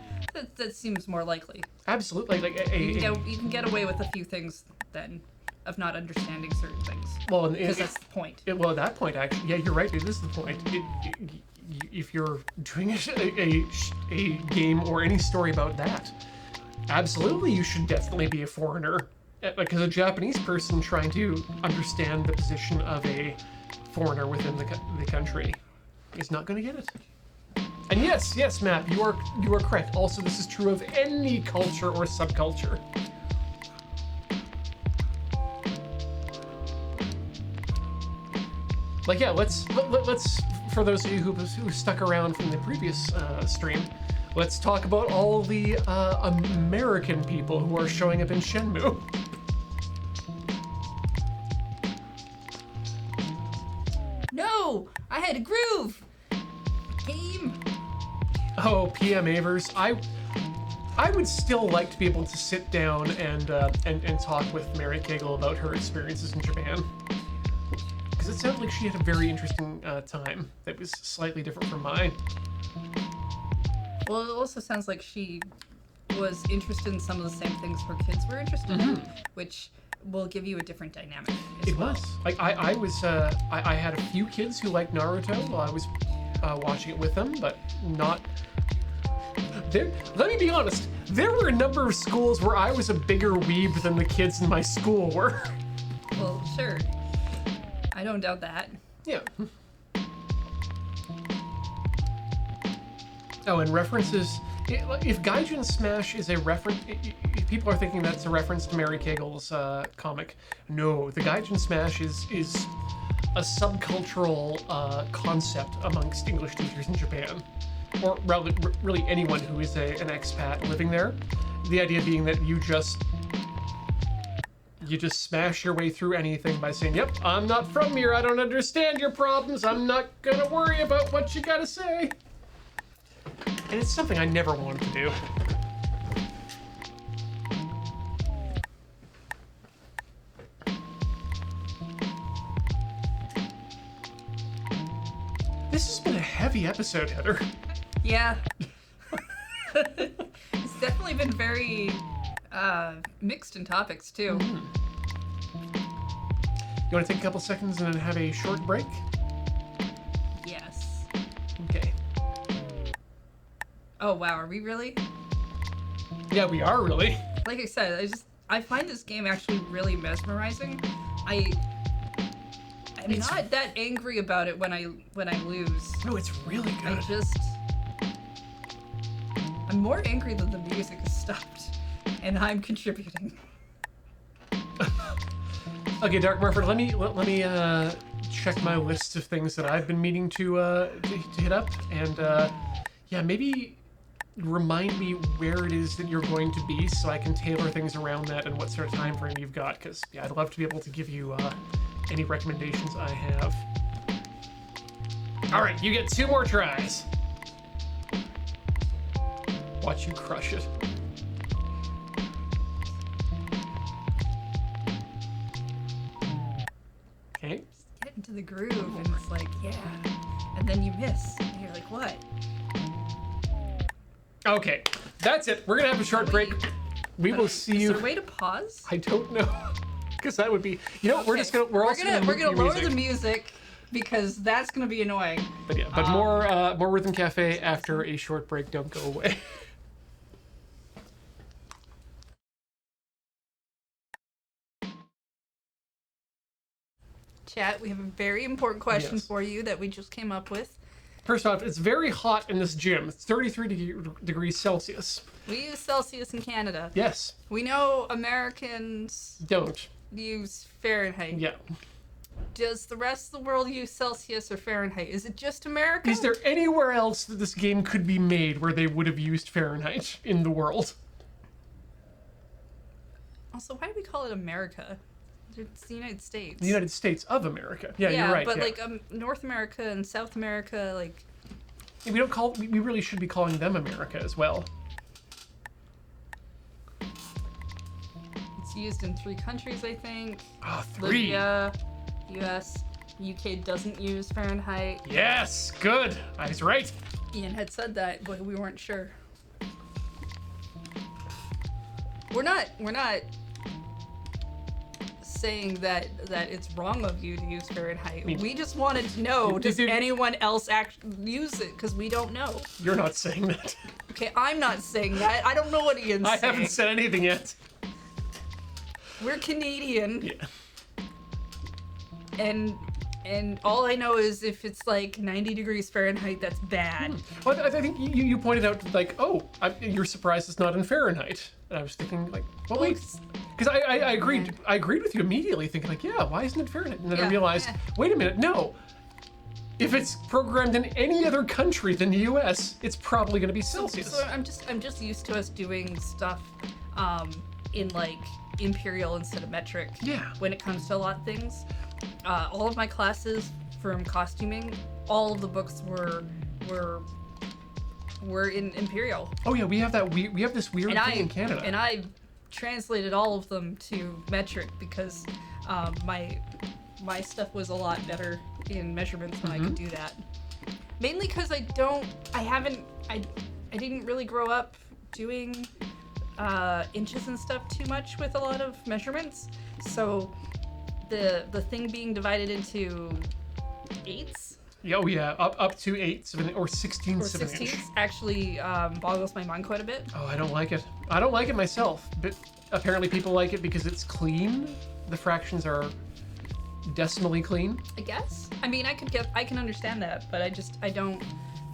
that seems more likely. Absolutely. Like You can get away with a few things then of not understanding certain things. well, Because that's the point. well, at that point, actually, yeah, you're right. It is the point. If you're doing a game or any story about that, absolutely, you should definitely be a foreigner. Like, as a Japanese person trying to understand the position of a foreigner within the country is not going to get it. And yes, Matt, you are correct. Also, this is true of any culture or subculture. Like, yeah, let's for those of you who stuck around from the previous stream, let's talk about all the American people who are showing up in Shenmue. No! I had a groove! Game. Oh, PM Avers. I would still like to be able to sit down and talk with Mary Cagle about her experiences in Japan. Because it sounds like she had a very interesting time that was slightly different from mine. Well, it also sounds like she was interested in some of the same things her kids were interested in, which will give you a different dynamic as well. Was. Like, I had a few kids who liked Naruto while I was watching it with them, but not... Let me be honest, there were a number of schools where I was a bigger weeb than the kids in my school were. Well, sure. I don't doubt that. Yeah. Oh, and references... If Gaijin Smash is a reference... If people are thinking that's a reference to Mary Cagle's comic, no. The Gaijin Smash is a subcultural concept amongst English teachers in Japan. Or really anyone who is an expat living there. The idea being that you just smash your way through anything by saying, yep, I'm not from here, I don't understand your problems, I'm not gonna worry about what you gotta say. And it's something I never wanted to do. This has been a heavy episode, Heather. Yeah. It's definitely been very mixed in topics, too. You want to take a couple seconds and then have a short break? Yes. Okay. Oh, wow, are we really? Yeah, we are really. Like I said, I find this game actually really mesmerizing. I'm not that angry about it when I lose. No, it's really good. I'm more angry that the music has stopped, and I'm contributing. Okay, Dark Murphy, let me check my list of things that I've been meaning to hit up, and yeah, maybe remind me where it is that you're going to be, so I can tailor things around that and what sort of time frame you've got. Because yeah, I'd love to be able to give you any recommendations I have. All right, you get 2 more tries. Watch you crush it. Okay. Get into the groove, and it's like, yeah. And then you miss, and you're like, what? Okay, that's it. We're gonna have a short break. We will see you. Is there a way to pause? I don't know, because that would be. You know, we're just gonna. We're gonna lower the music because that's gonna be annoying. But yeah, but more Rhythm Cafe after a short break. Don't go away. Chat, we have a very important question Yes. for you that we just came up with. First off, it's very hot in this gym. It's 33 degrees Celsius. We use Celsius in Canada. Yes. We know Americans Don't. use Fahrenheit. Yeah. Does the rest of the world use Celsius or Fahrenheit? Is it just America? Is there anywhere else that this game could be made where they would have used Fahrenheit in the world? Also, why do we call it America? It's the United States. The United States of America. Yeah, you're right. But yeah. like North America and South America, like We don't call. We really should be calling them America as well. it's used in 3 countries, I think. Ah, 3. Libya, U.S., UK doesn't use Fahrenheit. Yes, good. I was right. Ian had said that, but we weren't sure. We're not saying that it's wrong of you to use Fahrenheit. We just wanted to know, does anyone else use it? Because we don't know. You're not saying that. Okay, I'm not saying that. I don't know what Ian's saying. I haven't said anything yet. We're Canadian. Yeah. And all I know is if it's like 90 degrees Fahrenheit, that's bad. Well, I think you pointed out, like, oh, you're surprised it's not in Fahrenheit. And I was thinking, like, well, wait. Because I agreed. I agreed with you immediately, thinking, like, yeah, why isn't it Fahrenheit? And then I realized, wait a minute, no. If it's programmed in any other country than the U.S., it's probably going to be Celsius. So I'm just used to us doing stuff in like imperial instead of metric. Yeah. When it comes to a lot of things, all of my classes from costuming, all of the books were were in imperial. Oh yeah, we have that. We have this weird thing in Canada. And I translated all of them to metric because my stuff was a lot better in measurements when I could do that. Mainly because I didn't really grow up doing inches and stuff too much with a lot of measurements. So the thing being divided into eighths. Oh yeah, up to 8 or 16 or 16ths actually boggles my mind quite a bit. Oh, I don't like it. I don't like it myself, but apparently people like it because it's clean. The fractions are decimally clean. I guess. I mean, I can understand that, but I don't,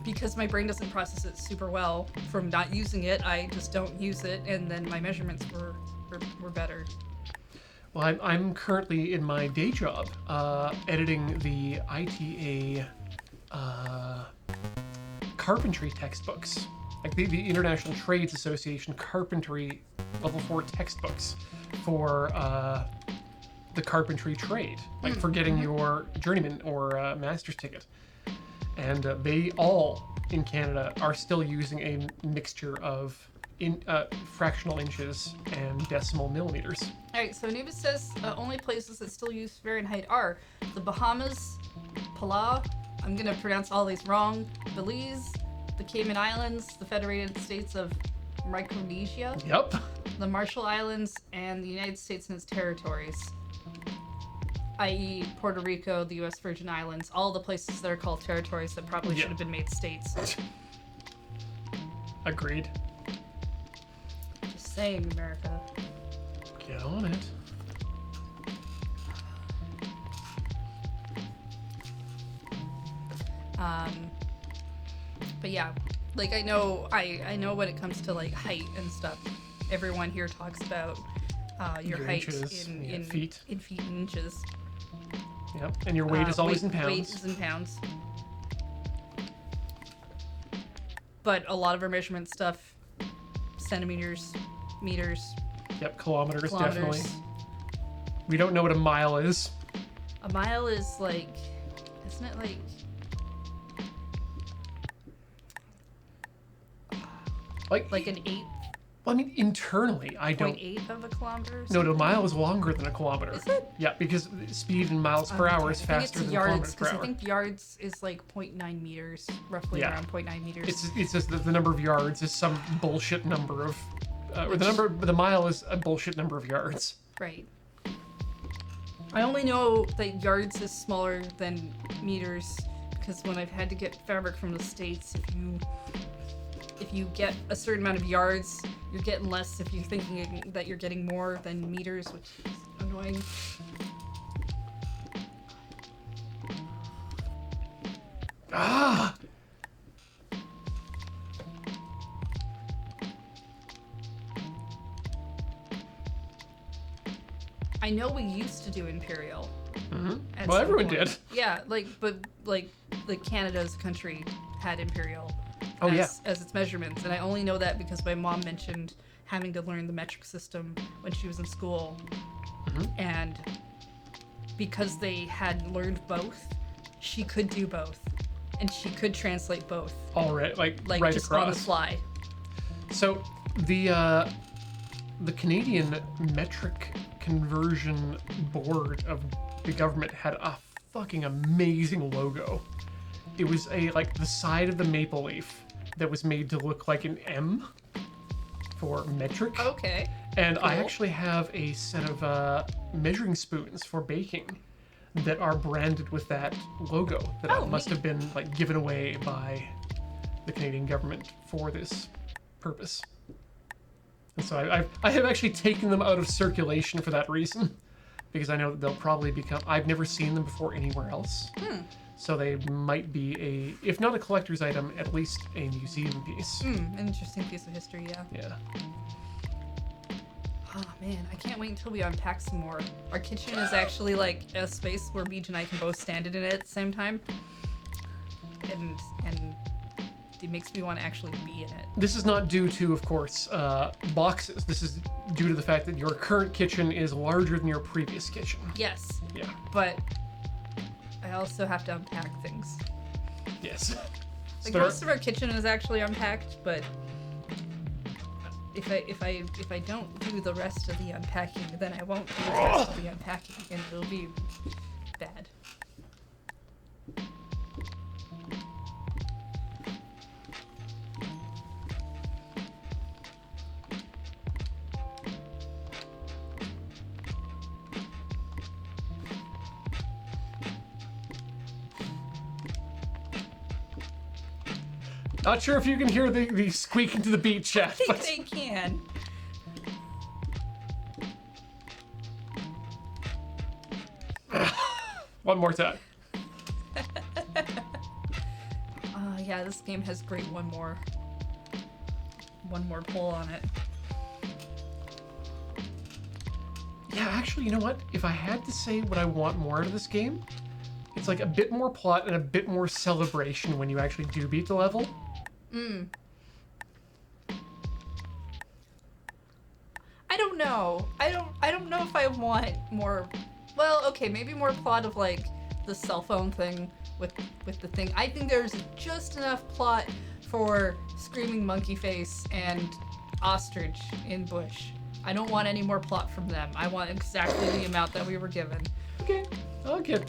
because my brain doesn't process it super well from not using it. I just don't use it, and then my measurements were better. Well, I'm currently in my day job editing the ITA carpentry textbooks, like the International Trades Association carpentry level 4 textbooks for the carpentry trade, like for getting your journeyman or master's ticket. And they all in Canada are still using a mixture of fractional inches and decimal millimeters. All right, so Anubis says only places that still use Fahrenheit are the Bahamas, Palau, I'm going to pronounce all these wrong, Belize, the Cayman Islands, the Federated States of Micronesia, Yep. the Marshall Islands, and the United States and its territories, i.e. Puerto Rico, the U.S. Virgin Islands, all the places that are called territories that probably should have been made states. Agreed. Just saying, America. Get on it. But yeah, like I know when it comes to like height and stuff, everyone here talks about your height inches, in feet. In feet and inches. Yep, and your weight is always in pounds. Weight is in pounds. But a lot of our measurement stuff, centimeters, meters. Yep, kilometers. Definitely. We don't know what a mile is. A mile is like, isn't it like? Like an eighth. Well, I mean, internally, I don't. 0.8 of a kilometer. No, a mile is longer than a kilometer. Is it? Yeah, because speed in miles per hour is faster than yards, kilometers per hour. I think yards is like 0.9 meters, roughly around 0.9 meters. It's just that the number of yards is some bullshit number of, or the mile is a bullshit number of yards. Right. I only know that yards is smaller than meters because when I've had to get fabric from the States, if you get a certain amount of yards, you're getting less if you're thinking that you're getting more than meters, which is annoying. Ah! I know we used to do imperial. Mm-hmm. Well, everyone did. Yeah, but Canada as a country had imperial. Oh, as its measurements, and I only know that because my mom mentioned having to learn the metric system when she was in school, and because they had learned both, she could do both, and she could translate both. All right, like right just across. on the fly. So the Canadian metric conversion board of the government had a fucking amazing logo. It was like the side of the maple leaf that was made to look like an M for metric. Okay. And cool. I actually have a set of measuring spoons for baking that are branded with that logo that must have been like given away by the Canadian government for this purpose. And so I have actually taken them out of circulation for that reason, because I know that they'll probably become. I've never seen them before anywhere else. So they might be if not a collector's item, at least a museum piece. An interesting piece of history, yeah. Yeah. Oh man, I can't wait until we unpack some more. Our kitchen is actually like a space where Beej and I can both stand in it at the same time. And it makes me want to actually be in it. This is not due to, of course, boxes. This is due to the fact that your current kitchen is larger than your previous kitchen. Yes. Yeah. But I also have to unpack things. Yes. Like Start- most of our kitchen is actually unpacked, but if I don't do the rest of the unpacking, then I won't do the rest of the unpacking, and it'll be bad. Not sure if you can hear the squeaking to the beat, chat. I think But they can. one more time. Yeah, this game has great one more pull on it. Yeah, actually, you know what? If I had to say what I want more out of this game, it's like a bit more plot and a bit more celebration when you actually do beat the level. I don't know. I don't know if I want more. Well, okay, maybe more plot of like the cell phone thing with the thing. I think there's just enough plot for Screaming Monkey Face and Ostrich in Bush. I don't want any more plot from them. I want exactly the amount that we were given. Okay,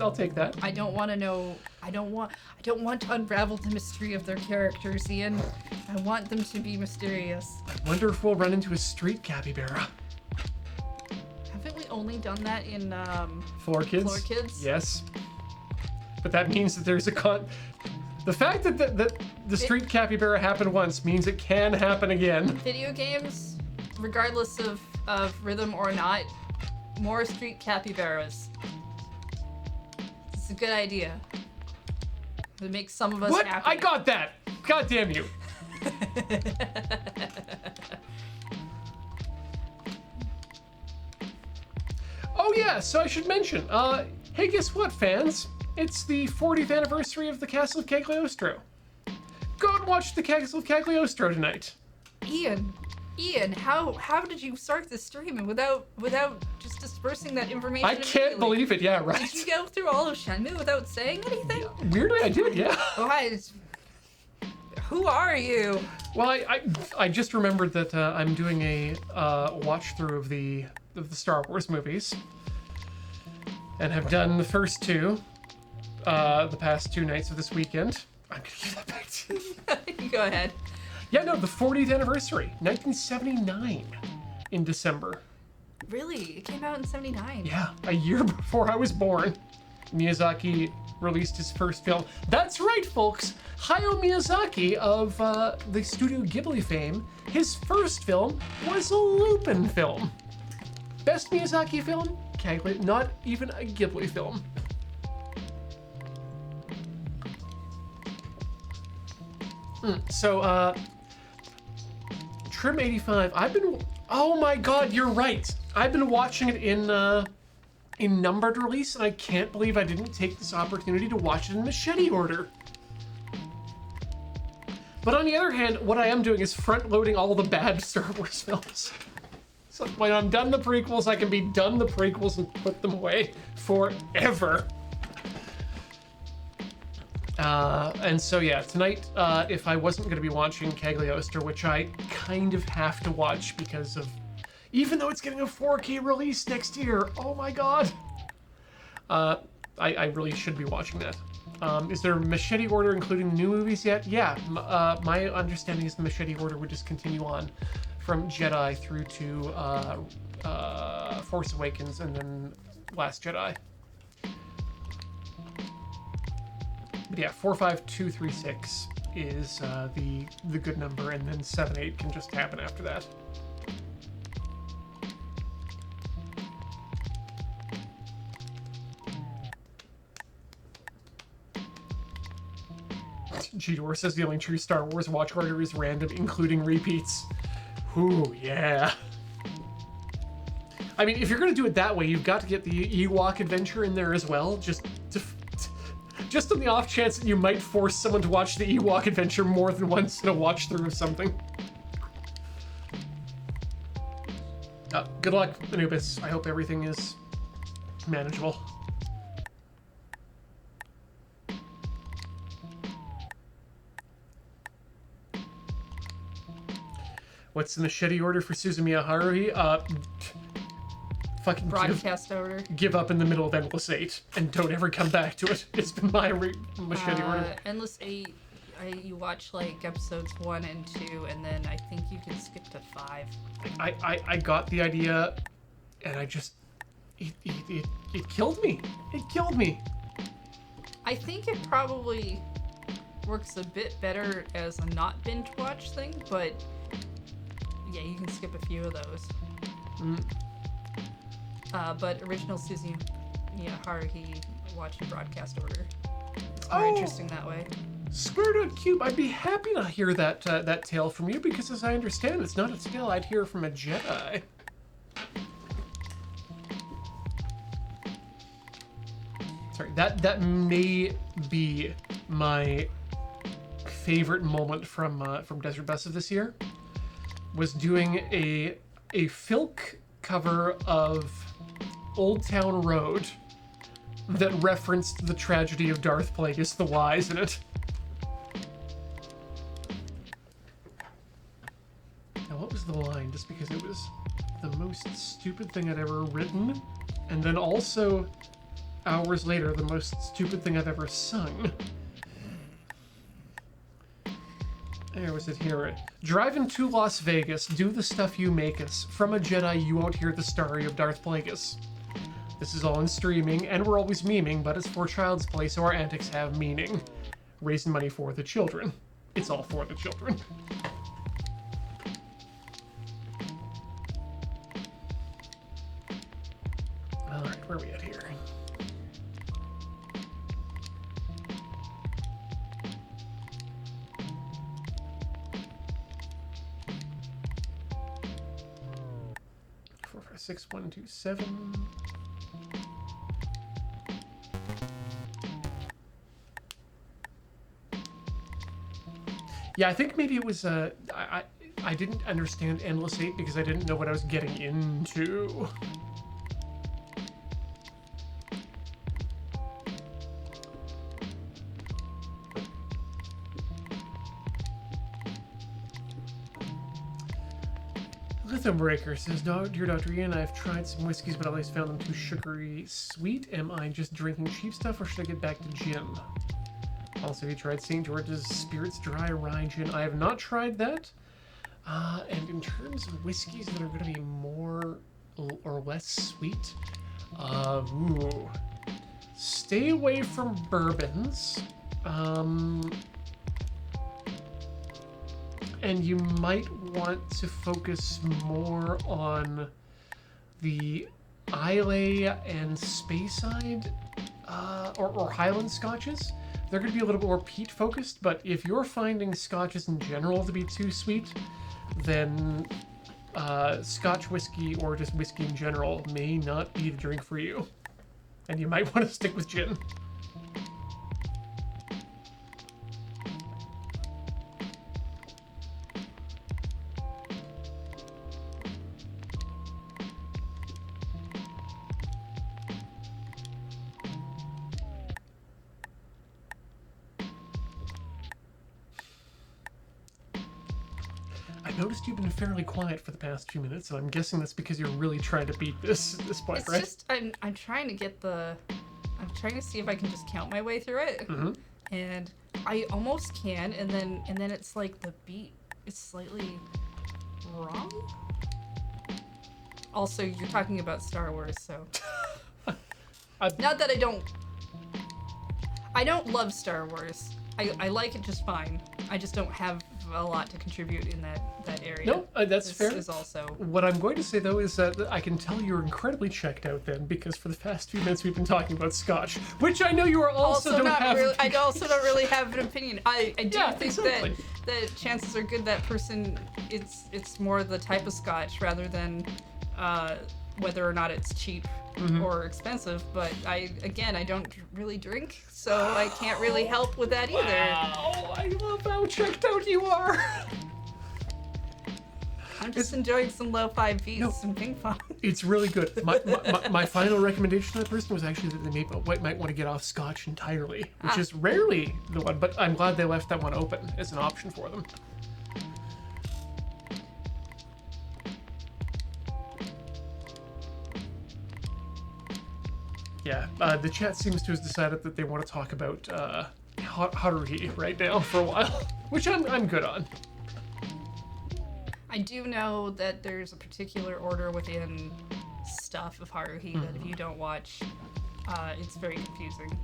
I'll take that. I don't want to know. I don't want to unravel the mystery of their characters, Ian. I want them to be mysterious. I wonder if we'll run into a street capybara. Haven't we only done that in Floor Kids? Floor Kids? Yes. But that means that there's a the fact that the street capybara happened once means it can happen again. Video games, regardless of rhythm or not, more street capybaras. It's a good idea. It makes some of us What? happy. I got that! God damn you! Oh yeah, so I should mention, hey, guess what, fans? It's the 40th anniversary of the Castle of Cagliostro. Go and watch the Castle of Cagliostro tonight. Ian, how did you start this stream and without just dispersing that information? I can't believe it, yeah, right. Did you go through all of Shenmue without saying anything? Weirdly, I did, yeah. Why? Who are you? Well, I just remembered that I'm doing a watch through of the Star Wars movies, and have done the first two, the past 2 nights of this weekend. I'm gonna give that back to you. Go ahead. Yeah, no, the 40th anniversary, 1979, in December. Really? It came out in '79. Yeah, a year before I was born, Miyazaki released his first film. That's right, folks. Hayao Miyazaki of the Studio Ghibli fame, his first film was a Lupin film. Best Miyazaki film? Calculate, not even a Ghibli film. So, Trim 85, oh my god, you're right. I've been watching it in numbered release, and I can't believe I didn't take this opportunity to watch it in machete order. But on the other hand, what I am doing is front-loading all the bad Star Wars films. So when I'm done the prequels, I can be done the prequels and put them away forever. And so yeah, tonight, if I wasn't going to be watching Cagliostro, which I kind of have to watch because of, even though it's getting a 4K release next year, oh my god, I really should be watching that. Is there a machete order including new movies yet? Yeah, my understanding is the machete order would just continue on from Jedi through to Force Awakens and then Last Jedi. But yeah, 45236 is the good number, and then 78 can just happen after that. G-Dor says the only true Star Wars watch order is random, including repeats. Ooh, yeah. I mean, if you're gonna do it that way, you've got to get the Ewok adventure in there as well, just on the off chance that you might force someone to watch the Ewok adventure more than once in a watch through of something. Good luck, Anubis. I hope everything is manageable. What's the machete order for Suzumiya Haruhi? Fucking Broadcast order. give up in the middle of Endless 8 and don't ever come back to it. It's been my machete order. Endless 8, you watch like episodes 1 and 2, and then I think you can skip to 5. I got the idea, and I just it killed me. It killed me. I think it probably works a bit better as a not binge watch thing, but yeah, you can skip a few of those. But original Suzumiya Haruhi watch in broadcast order. It's more interesting that way. Square Cube, I'd be happy to hear that that tale from you, because as I understand, it's not a tale I'd hear from a Jedi. Sorry, that may be my favorite moment from Desert Bus of this year. Was doing a Filk cover of Old Town Road that referenced the tragedy of Darth Plagueis the Wise in it. Now, what was the line? Just because it was the most stupid thing I'd ever written, and then also, hours later, the most stupid thing I've ever sung. There was it here. Driving to Las Vegas, do the stuff you make us. From a Jedi, you won't hear the story of Darth Plagueis. This is all in streaming, and we're always memeing, but it's for Child's Play, so our antics have meaning. Raising money for the children. It's all for the children. Alright, where are we at here? Four, five, 6, 1, 2, 7. Yeah, I think maybe it was I didn't understand Endless 8 because I didn't know what I was getting into. Lithium Breaker says, Dear Dr. Ian, I've tried some whiskeys, but always found them too sugary sweet. Am I just drinking cheap stuff, or should I get back to gin? Also, have you tried St. George's Spirits Dry Rye Gin? I have not tried that. And in terms of whiskeys that are going to be more or less sweet, stay away from bourbons. And you might want to focus more on the Islay and Speyside, or Highland scotches. They're going to be a little bit more peat focused, but if you're finding scotches in general to be too sweet, then Scotch whiskey or just whiskey in general may not be the drink for you. And you might want to stick with gin. Noticed you've been fairly quiet for the past few minutes, so I'm guessing that's because you're really trying to beat this at this point, right? It's just I'm trying to get I'm trying to see if I can just count my way through it, and I almost can, and then it's like the beat is slightly wrong. Also, you're talking about Star Wars, so not that I don't love Star Wars. I like it just fine. I just don't have a lot to contribute in that area. No, that's fair. This is also... What I'm going to say, though, is that I can tell you're incredibly checked out then, because for the past few minutes we've been talking about Scotch, which I know you are also don't have... I also don't really have an opinion. I do think exactly. that chances are good that person, it's more the type of Scotch rather than whether or not it's cheap or expensive, but I don't really drink, so I can't really help with that either. Wow, I love how checked out you are. I'm just enjoying some lo-fi beats and ping pong. It's really good. My final recommendation to that person was actually that they might want to get off Scotch entirely, which is rarely the one, but I'm glad they left that one open as an option for them. Yeah, the chat seems to have decided that they want to talk about Haruhi right now for a while, which I'm good on. I do know that there's a particular order within stuff of Haruhi that if you don't watch, it's very confusing.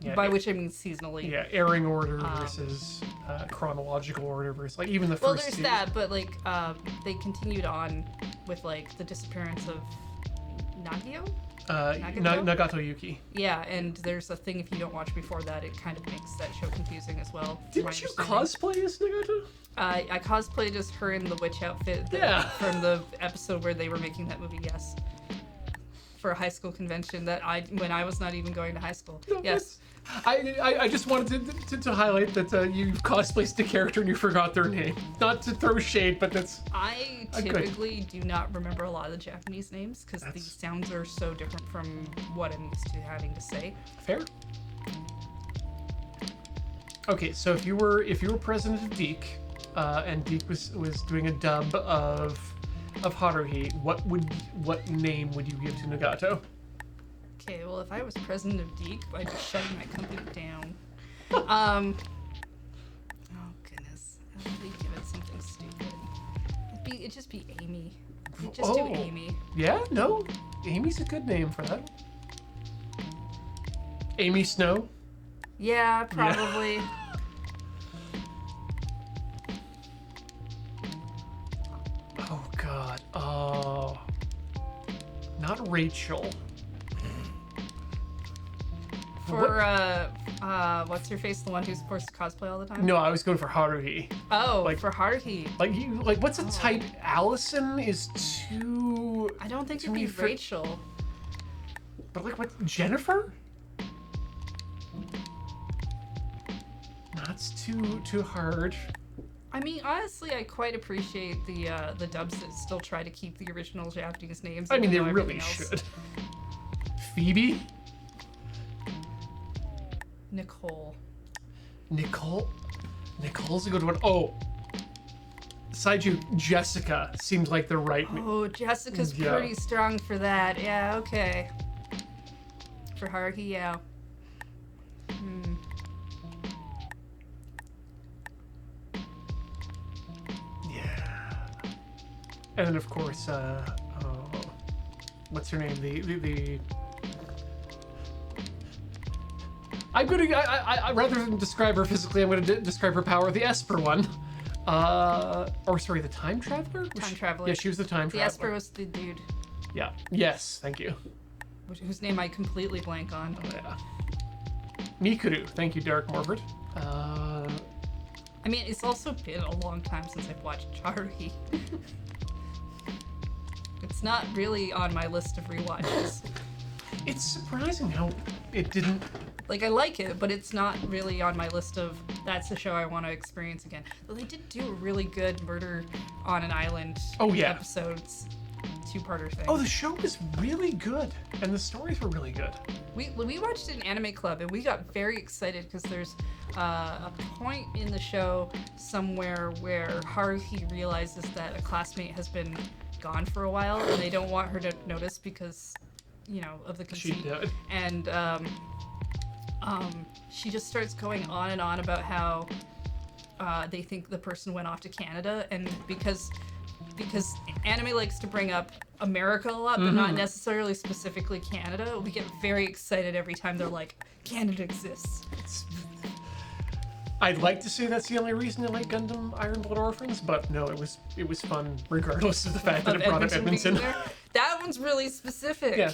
Yeah, By which I mean seasonally. Yeah, airing order versus chronological order versus like even the Well, first. there's season. that, but like they continued on with like the disappearance of Nagio. Nagato Yuki. Yeah, and there's a thing if you don't watch before that, it kind of makes that show confusing as well. Didn't you cosplay as Nagato? I cosplayed as her in the witch outfit from the episode where they were making that movie, yes. For a high school convention when I was not even going to high school. No, yes. I just wanted to highlight that you cosplayed the character and you forgot their name. Not to throw shade, but that's... I typically do not remember a lot of the Japanese names because the sounds are so different from what I'm used to having to say. Fair. Okay, so if you were president of Deke, and Deke was doing a dub of Haruhi, what name would you give to Nagato? Okay, well, if I was president of Deke, I'd be shutting my company down. Oh, goodness. I'd give it something stupid. It'd just be Amy. You'd just do Amy. Yeah, no. Amy's a good name for that. Amy Snow? Yeah, probably. Yeah. Oh, God. Oh. Not Rachel. For, what's her face? The one who's forced to cosplay all the time? No, I was going for Haruhi. Oh, for Haruhi. Like what's a type? Allison is too... I don't think it'd be Rachel. But like what? Jennifer? That's too hard. I mean, honestly, I quite appreciate the dubs that still try to keep the original Japanese names. I mean, they really should. Phoebe? Nicole's a good one. Oh, side you, Jessica seems like the right. Oh, Jessica's pretty strong for that. Yeah, okay. For Haruhi, yeah. Yeah. And then of course, what's her name? The I'm gonna. I rather than describe her physically, I'm gonna describe her power. The Esper one, the Time Traveler. Time Traveler. Yeah, she was the Time Traveler. The Esper was the dude. Yeah. Yes. Thank you. Whose name I completely blank on. Oh yeah. Mikuru. Thank you, Derek Morford. I mean, it's also been a long time since I've watched Haruhi. It's not really on my list of rewatches. It's surprising how it didn't. Like, I like it, but it's not really on my list of that's the show I want to experience again. Though they did do a really good Murder on an Island episodes, two-parter thing. Oh, the show was really good, and the stories were really good. We watched it in Anime Club, and we got very excited because there's a point in the show somewhere where Haruhi realizes that a classmate has been gone for a while, and they don't want her to notice because, of the conceit. She did. And she just starts going on and on about how they think the person went off to Canada, and because anime likes to bring up America a lot, but not necessarily specifically Canada, we get very excited every time they're like, Canada exists. I'd like to say that's the only reason I like Gundam Iron Blood Orphans, but no, it was fun regardless of the fact that it brought up Edmonton. That one's really specific. Yeah.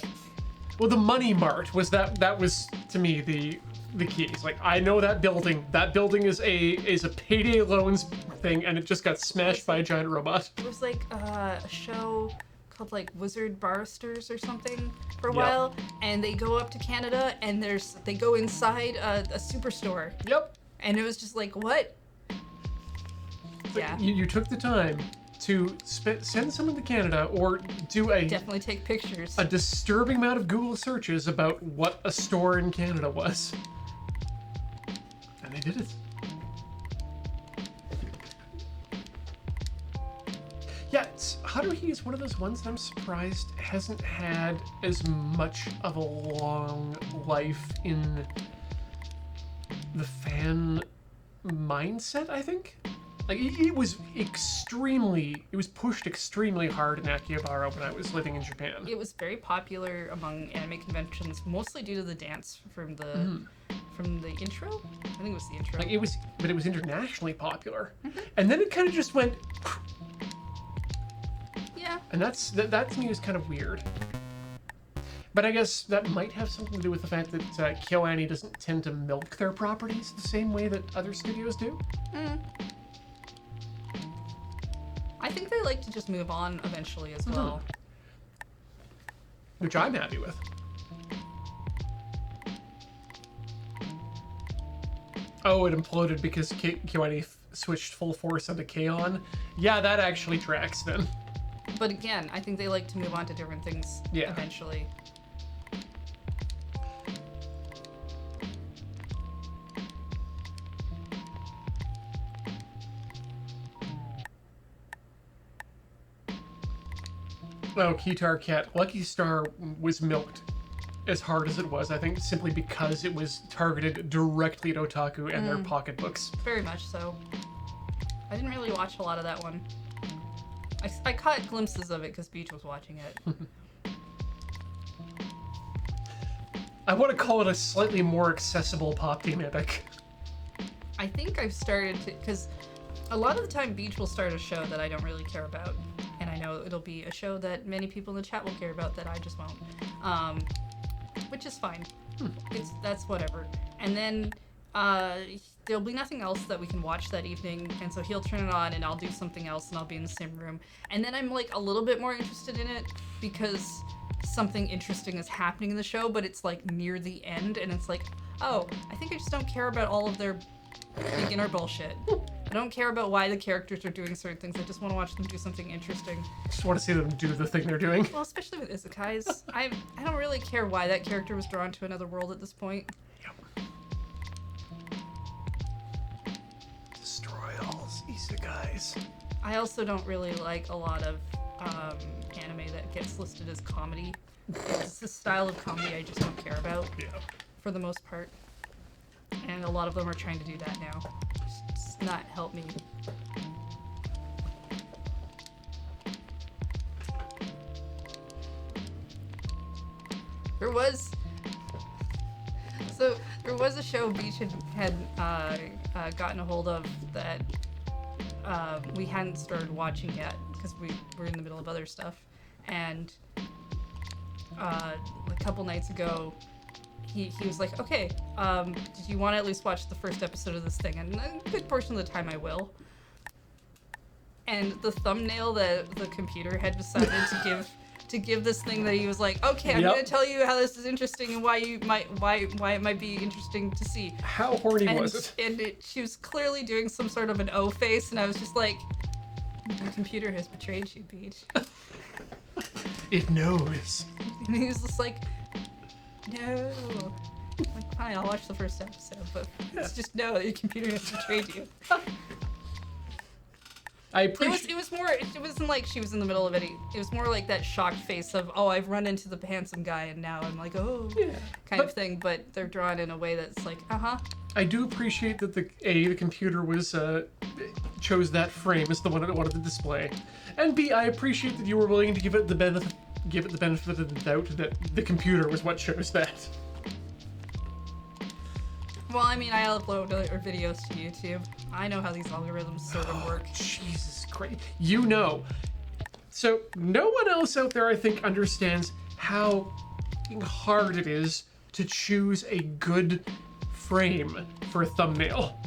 Well, the Money Mart was that was to me the key. It's like, I know that building. That building is a payday loans thing, and it just got smashed by a giant robot. It was like a show called like Wizard Barristers or something for a while, and they go up to Canada and they go inside a superstore. Yep. And it was just like, what? Yeah. You took the time to send someone to Canada or do definitely take pictures. A disturbing amount of Google searches about what a store in Canada was. And they did it. Yeah, Haruhi is one of those ones that I'm surprised hasn't had as much of a long life in the fan mindset, I think. Like, it was pushed extremely hard in Akihabara when I was living in Japan. It was very popular among anime conventions, mostly due to the dance from the intro. I think it was the intro. Like, it was internationally popular. And then it kind of just went... Yeah. And that to me is kind of weird. But I guess that might have something to do with the fact that KyoAni doesn't tend to milk their properties the same way that other studios do. I think they like to just move on eventually as well. Which I'm happy with. Oh, it imploded because KyoAni switched full force onto K-On! Yeah, that actually tracks then. But again, I think they like to move on to different things eventually. Oh, Kitar Cat. Lucky Star was milked as hard as it was, I think, simply because it was targeted directly at otaku and their pocketbooks. Very much so. I didn't really watch a lot of that one. I caught glimpses of it because Beach was watching it. I want to call it a slightly more accessible pop team epic. I think I've started to, because a lot of the time Beach will start a show that I don't really care about. And I know it'll be a show that many people in the chat will care about that I just won't. Which is fine. That's whatever. And then there'll be nothing else that we can watch that evening, and so he'll turn it on and I'll do something else and I'll be in the same room. And then I'm like a little bit more interested in it because something interesting is happening in the show, but it's like near the end and it's like, oh, I think I just don't care about all of their beginner bullshit. I don't care about why the characters are doing certain things. I just want to watch them do something interesting. Just want to see them do the thing they're doing. Well, especially with isekais. I don't really care why that character was drawn to another world at this point. Yep. Destroy all isekais. I also don't really like a lot of anime that gets listed as comedy. It's the style of comedy I just don't care about, for the most part. And a lot of them are trying to do that now. Just not help me. There was a show Beach had gotten a hold of that we hadn't started watching yet because we were in the middle of other stuff, and a couple nights ago he was like, okay, did you want to at least watch the first episode of this thing? And a good portion of the time I will. And the thumbnail that the computer had decided to give this thing that he was like, okay, I'm gonna tell you how this is interesting and why it might be interesting to see. How horny was it? And she was clearly doing some sort of an O face, and I was just like, the computer has betrayed you, Beach. It knows. And he was just like, no. I'm like, fine, I'll watch the first episode, but let's just know that your computer has betrayed you. I appreciate. It was more. It wasn't like she was in the middle of it. It was more like that shocked face of, oh, I've run into the handsome guy, and now I'm like, oh, kind of thing. But they're drawn in a way that's like, I do appreciate that the computer was chose that frame as the one it wanted to display, and B, I appreciate that you were willing to give it the benefit of the doubt that the computer was what chose that. Well, I mean, I upload other videos to YouTube. I know how these algorithms sort of work. Jesus Christ. You know. So, no one else out there, I think, understands how hard it is to choose a good frame for a thumbnail.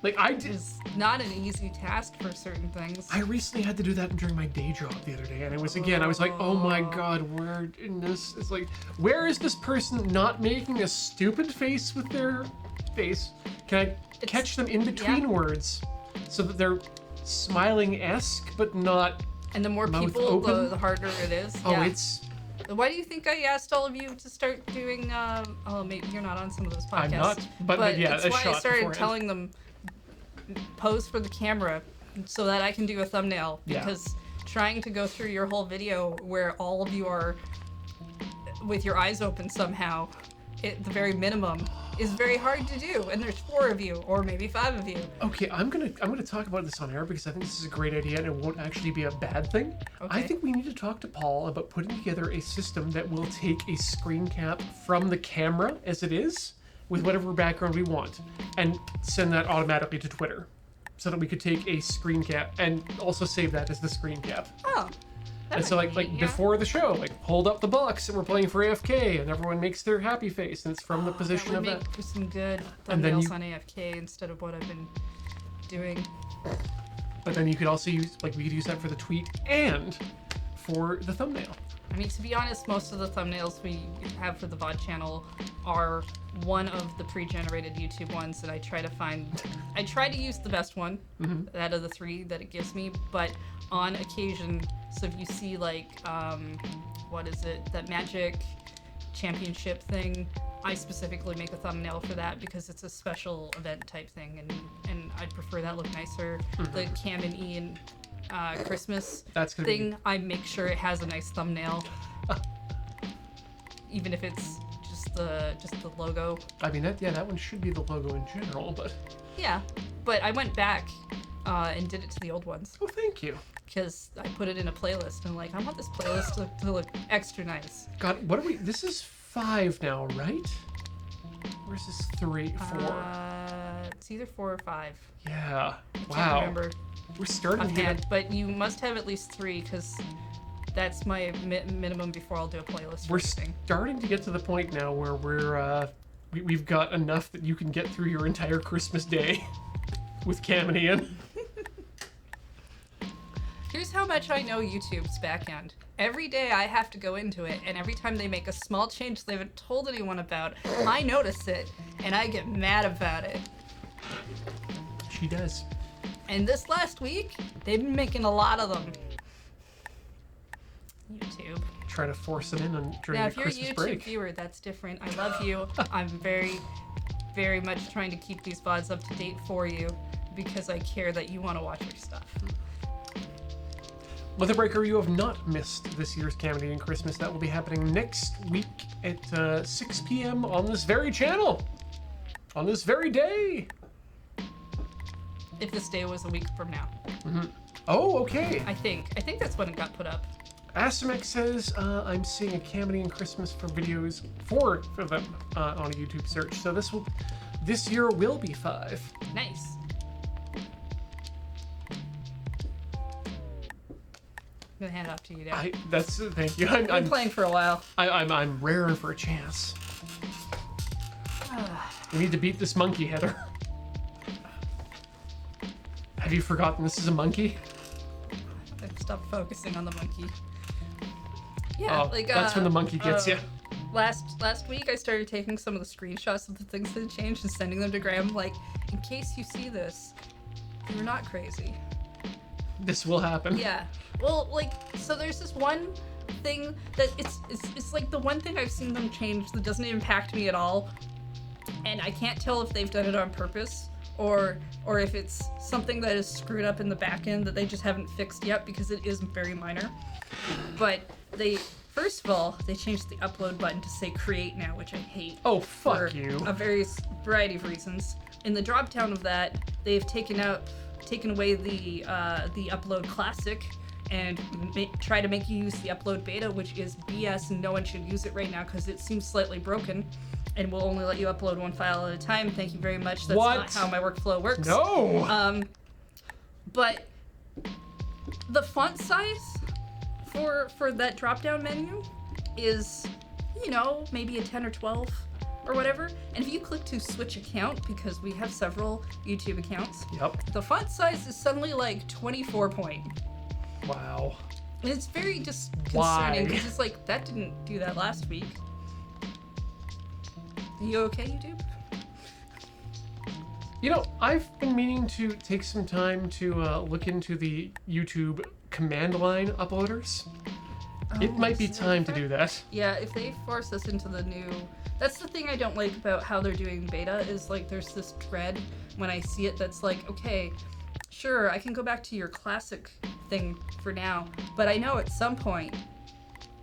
Like, It's not an easy task for certain things. I recently had to do that during my day job the other day, and it was, again, I was like, oh my god, where in this? It's like, where is this person not making a stupid face with their face? Can I catch them in between words so that they're smiling-esque, but not and the more mouth people, open? the harder it is. Oh, it's... Why do you think I asked all of you to start doing, oh, maybe you're not on some of those podcasts. I'm not, but yeah, that's a why shot I started beforehand. telling them, pose for the camera so that I can do a thumbnail, because trying to go through your whole video where all of you are with your eyes open somehow, at the very minimum, is very hard to do. And there's 4 of you, or maybe 5 of you. Okay, I'm gonna talk about this on air because I think this is a great idea and it won't actually be a bad thing. Okay. I think we need to talk to Paul about putting together a system that will take a screen cap from the camera as it is, with whatever background we want, and send that automatically to Twitter, so that we could take a screen cap and also save that as the screen cap. Oh. And so like before the show, like hold up the box and we're playing for AFK and everyone makes their happy face and it's from the position that of would that. make for some good And then thumbnails on AFK instead of what I've been doing. But then you could also use, like, we could use that for the tweet and for the thumbnail. I mean, to be honest, most of the thumbnails we have for the VOD channel are one of the pre-generated YouTube ones that I try to use the best one out of the 3 that it gives me, but on occasion, so if you see like, what is it, that Magic Championship thing, I specifically make a thumbnail for that because it's a special event type thing, and I'd prefer that look nicer. The Cam and Ian Christmas thing, I make sure it has a nice thumbnail, even if it's just the logo. I mean, that one should be the logo in general, but... Yeah, but I went back and did it to the old ones. Oh, thank you. Because I put it in a playlist, and I'm like, I want this playlist to look extra nice. God, what are we... This is 5 now, right? Or is this 3, 4? It's either 4 or 5. Yeah. I Wow. can't remember We're starting to offhand, get... but you must have at least 3, because that's my minimum before I'll do a playlist. We're starting to get to the point now where we've got enough that you can get through your entire Christmas day with Cam and Ian. Here's how much I know YouTube's backend. Every day I have to go into it, and every time they make a small change they haven't told anyone about, I notice it, and I get mad about it. She does. And this last week, they've been making a lot of them. YouTube. Try to force them in during Now, the if you're a Christmas YouTube break. viewer, that's different. I love you. I'm very, very much trying to keep these VODs up to date for you because I care that you want to watch our stuff. Weatherbreaker, you have not missed this year's Comedy and Christmas. That will be happening next week at 6 p.m. on this very channel. On this very day. If this day was a week from now. Oh, okay. I think that's when it got put up. Asimek says, I'm seeing a Comedy and Christmas for videos, 4 of them on a YouTube search. So this year will be 5. Nice. I'm gonna hand it off to you now. Thank you. I've been playing for a while. I'm raring for a chance. We need to beat this monkey, Heather. Have you forgotten this is a monkey? I've stopped focusing on the monkey. Yeah, that's when the monkey gets you. Last week I started taking some of the screenshots of the things that had changed and sending them to Graham, like, in case you see this, you're not crazy. This will happen. Yeah. Well, like, so there's this one thing that it's like the one thing I've seen them change that doesn't impact me at all, and I can't tell if they've done it on purpose or if it's something that is screwed up in the back end that they just haven't fixed yet because it is very minor. But first of all, they changed the upload button to say create now, which I hate. Oh, fuck for you. a variety of reasons. In the drop down of that, they've taken away the upload classic and try to make you use the upload beta, which is BS and no one should use it right now because it seems slightly broken and will only let you upload 1 file at a time. Thank you very much. That's not how my workflow works. No! But the font size for that drop-down menu is, maybe a 10 or 12 or whatever. And if you click to switch account, because we have several YouTube accounts, Yep. the font size is suddenly like 24 point. Wow. And it's very just Why? concerning because it's like, that didn't do that last week. Are you okay, YouTube? I've been meaning to take some time to look into the YouTube command line uploaders. It might be time to do that. Yeah, if they force us into the new... That's the thing I don't like about how they're doing beta, is like there's this dread when I see it that's like, okay, sure, I can go back to your classic thing for now. But I know at some point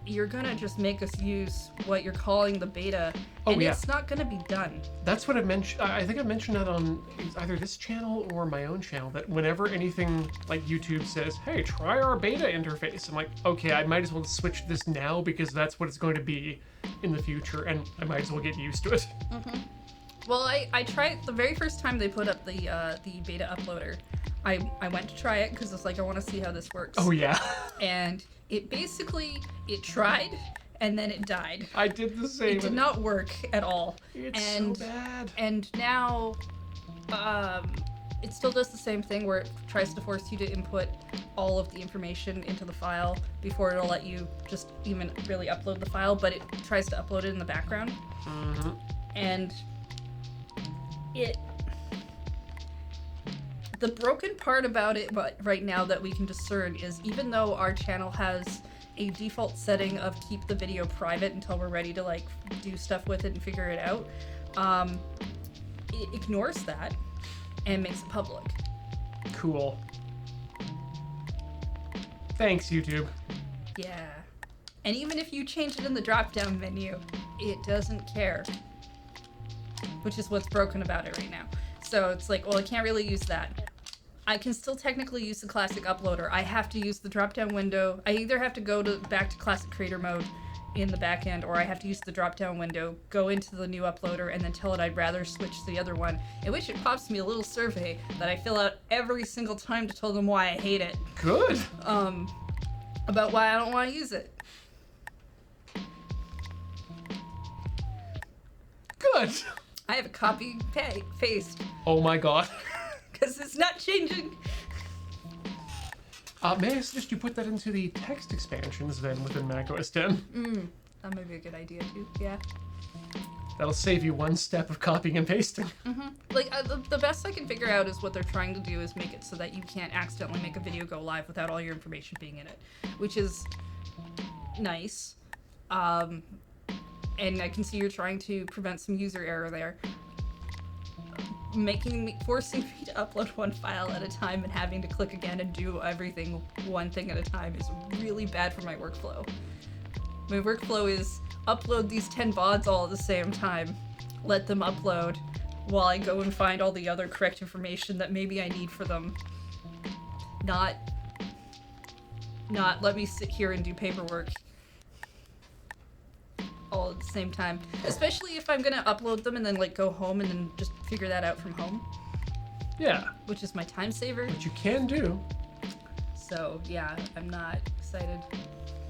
you're gonna just make us use what you're calling the beta, and it's not gonna be done. That's what I mentioned. I think I mentioned that on either this channel or my own channel, that whenever anything like YouTube says, hey, try our beta interface, I'm like, okay, I might as well switch this now because that's what it's going to be in the future, and I might as well get used to it. Well, I tried the very first time they put up the beta uploader. I went to try it because it's like, I want to see how this works. Oh yeah. And it tried and then it died. I did the same. It did not work at all. It's so bad. And now, it still does the same thing where it tries to force you to input all of the information into the file before it'll let you just even really upload the file, but it tries to upload it in the background. And the broken part about it right now that we can discern is, even though our channel has a default setting of keep the video private until we're ready to like do stuff with it and figure it out, it ignores that and makes it public. Cool. Thanks, YouTube. Yeah. And even if you change it in the drop-down menu, it doesn't care. Which is what's broken about it right now. So it's like, well, I can't really use that. I can still technically use the classic uploader. I have to use the drop-down window. I either have to go back to classic creator mode in the back end, or I have to use the drop-down window, go into the new uploader, and then tell it I'd rather switch to the other one, in which it pops me a little survey that I fill out every single time to tell them why I hate it. Good. About why I don't want to use it. Good. I have a copy paste. Oh my god. Because it's not changing. May I suggest you put that into the text expansions then within macOS 10? That might be a good idea too. Yeah. That'll save you one step of copying and pasting. Like, the best I can figure out is what they're trying to do is make it so that you can't accidentally make a video go live without all your information being in it, which is nice. And I can see you're trying to prevent some user error there. Forcing me to upload one file at a time and having to click again and do everything one thing at a time is really bad for my workflow. My workflow is upload these 10 VODs all at the same time, let them upload while I go and find all the other correct information that maybe I need for them. Not let me sit here and do paperwork all at the same time, especially if I'm gonna upload them and then like go home and then just figure that out from home. Yeah. Which is my time saver. Which you can do. So yeah, I'm not excited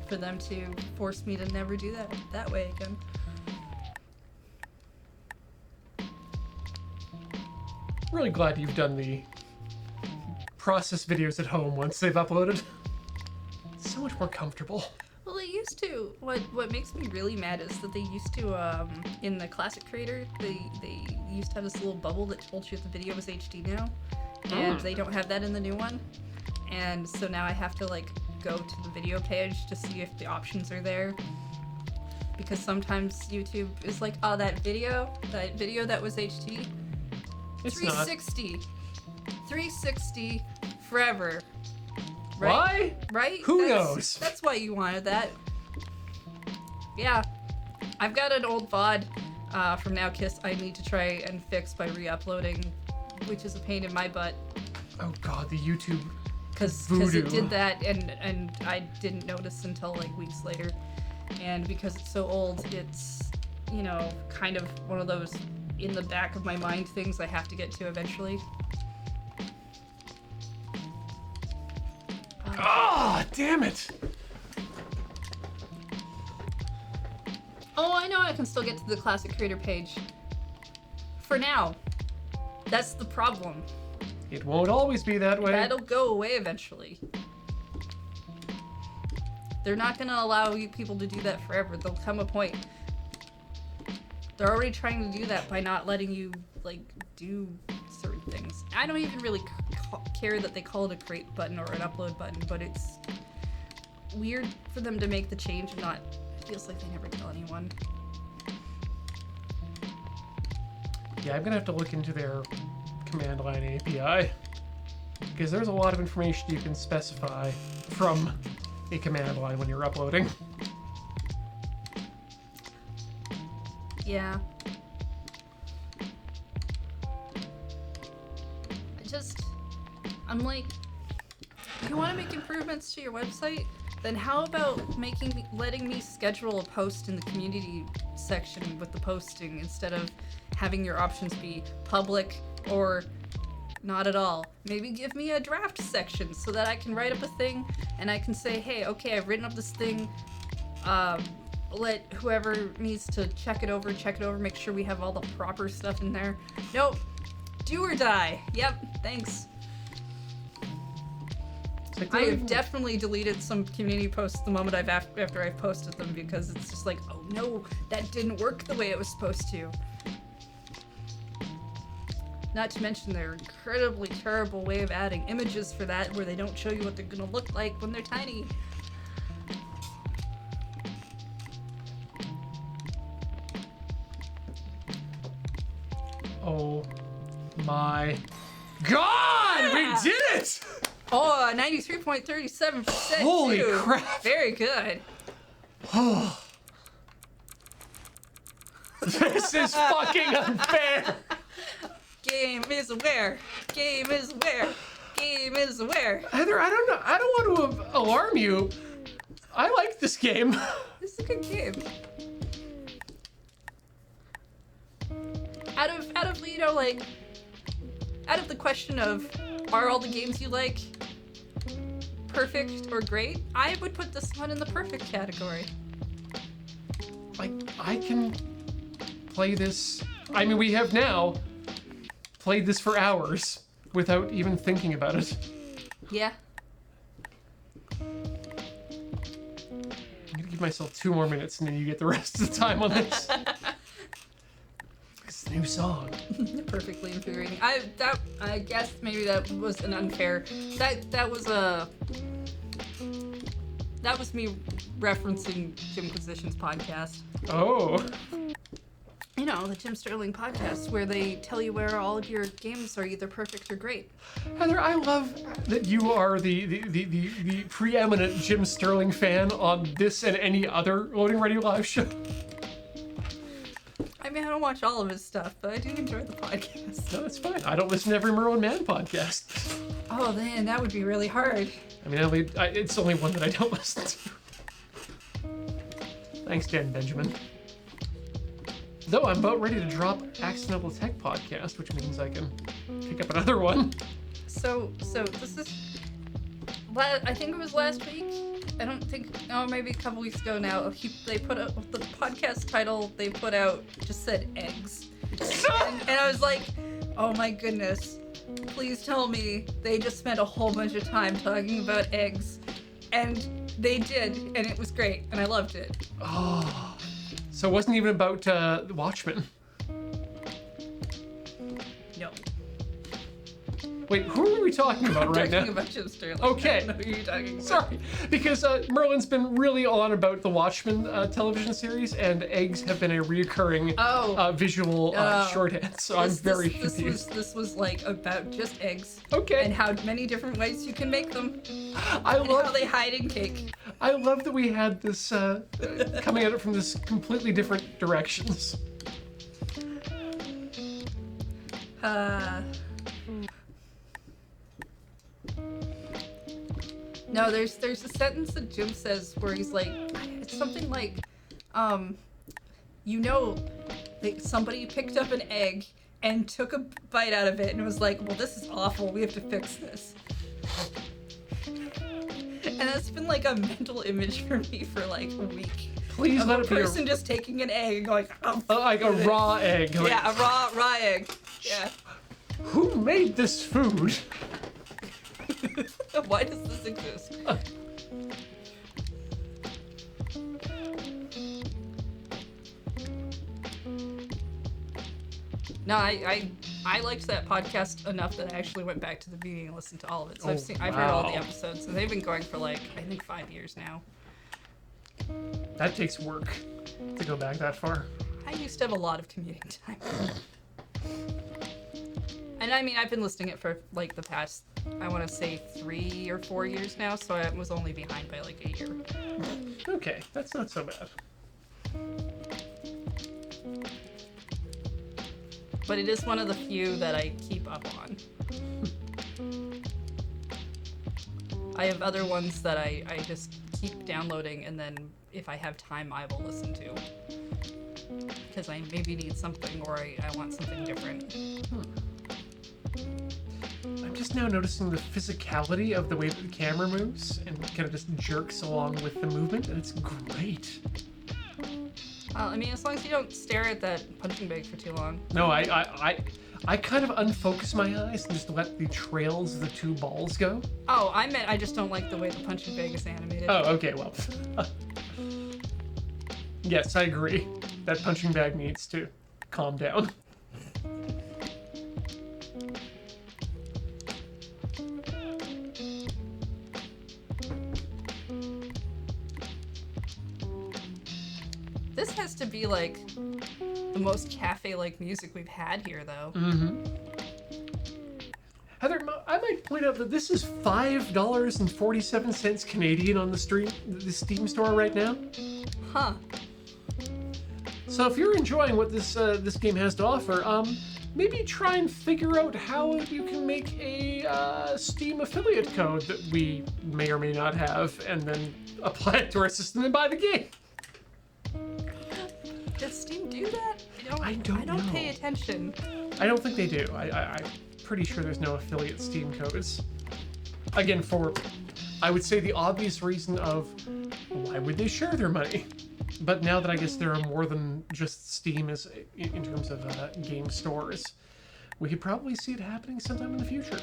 for them to force me to never do that way again. Really glad you've done the process videos at home once they've uploaded. It's so much more comfortable. Well, they used to. What makes me really mad is that they used to, in the classic creator, they used to have this little bubble that told you if the video was HD now, and they don't have that in the new one. And so now I have to like go to the video page to see if the options are there, because sometimes YouTube is like, oh, that video that was HD, It's 360, 360 forever. Right? Why? Right? Who knows? That's why you wanted that. Yeah. I've got an old VOD from NowKiss I need to try and fix by re-uploading, which is a pain in my butt. Oh god, the YouTube Because it did that and I didn't notice until like weeks later. And because it's so old, it's, you know, kind of one of those in the back of my mind things I have to get to eventually. Ah, damn it! Oh, I know I can still get to the classic creator page. For now. That's the problem. It won't always be that way. That'll go away eventually. They're not gonna allow you people to do that forever. There'll come a point. They're already trying to do that by not letting you, like, do certain things. I don't even really care that they call it a create button or an upload button, but it's weird for them to make the change and not... It feels like they never tell anyone. Yeah, I'm gonna have to look into their command line API. because there's a lot of information you can specify from a command line when you're uploading. Yeah. I'm like, you want to make improvements to your website? Then how about letting me schedule a post in the community section with the posting instead of having your options be public or not at all? Maybe give me a draft section so that I can write up a thing and I can say, hey, okay, I've written up this thing. Let whoever needs to check it over, make sure we have all the proper stuff in there. Nope. Do or die. Yep, thanks. I have definitely deleted some community posts the moment after I've posted them because it's just like, oh no, that didn't work the way it was supposed to. Not to mention their incredibly terrible way of adding images for that where they don't show you what they're gonna look like when they're tiny. Oh my God! We did it! Oh, 93.37%. Holy too. crap! Very good. This is fucking unfair. Game is aware. Game is aware. Game is aware. Heather, I don't know. I don't want to alarm you. I like this game. This is a good game. Out of you know, like, out of the question of are all the games you like perfect or great, I would put this one in the perfect category. Like, I can play this. I mean, we have now played this for hours without even thinking about it. Yeah. I'm gonna give myself 2 more minutes and then you get the rest of the time on this. It's a new song. Perfectly infuriating. I guess maybe that was an unfair. That was me referencing Jim Quisition's podcast. Oh. You know, the Jim Sterling podcast where they tell you where all of your games are either perfect or great. Heather, I love that you are the preeminent Jim Sterling fan on this and any other Loading Ready live show. I mean, I don't watch all of his stuff, but I do enjoy the podcast. No, that's fine. I don't listen to every Merlin Mann podcast. Oh, man, that would be really hard. I mean, it's only one that I don't listen to. Thanks, Dan Benjamin. Though I'm about ready to drop Accidental Tech podcast, which means I can pick up another one. So this is, I think it was last week. I don't think, oh, maybe a couple weeks ago now. They put out the podcast title they put out just said eggs, and I was like, oh my goodness, please tell me they just spent a whole bunch of time talking about eggs, and they did, and it was great, and I loved it. Oh, so it wasn't even about Watchmen. No. Wait, who are we talking about right now? Talking about Jim Sterling. Okay. I don't know who you're talking about. Sorry, because Merlin's been really on about the Watchmen television series, and eggs have been a reoccurring visual shorthand, so I'm very confused. This was like about just eggs. Okay. And how many different ways you can make them. I love how they hide in cake. I love that we had this coming at it from this completely different directions. No, there's a sentence that Jim says where he's like, it's something like, you know, like somebody picked up an egg and took a bite out of it and was like, well, this is awful, we have to fix this. And that's been like a mental image for me for like a week. Please let it be a person just taking an egg and going, like a raw egg. Like, yeah, a raw egg. Yeah. Who made this food? Why does this exist? No, I liked that podcast enough that I actually went back to the beginning and listened to all of it. So I've heard all the episodes, and they've been going for like I think 5 years now. That takes work to go back that far. I used to have a lot of commuting time. And I mean, I've been listening it for like the past I want to say 3 or 4 years now, so I was only behind by like a year. Okay, that's not so bad. But it is one of the few that I keep up on. I have other ones that I just keep downloading, and then if I have time, I will listen to. Because I maybe need something, or I want something different. I'm just now noticing the physicality of the way that the camera moves and kind of just jerks along with the movement, and it's great. I mean, as long as you don't stare at that punching bag for too long. No, I kind of unfocus my eyes and just let the trails of the two balls go. Oh, I meant I just don't like the way the punching bag is animated. Oh, okay, well. Yes, I agree. That punching bag needs to calm down. This has to be like the most cafe-like music we've had here, though. Mm-hmm. Heather, I might point out that this is $5.47 Canadian on the Steam store right now. Huh. So if you're enjoying what this game has to offer, maybe try and figure out how you can make a Steam affiliate code that we may or may not have, and then apply it to our system and buy the game. Does Steam do that? I don't know. pay attention. I don't think they do. I'm pretty sure there's no affiliate Steam codes. Again, for, I would say, the obvious reason of why would they share their money? But now that I guess there are more than just Steam as in terms of game stores, we could probably see it happening sometime in the future.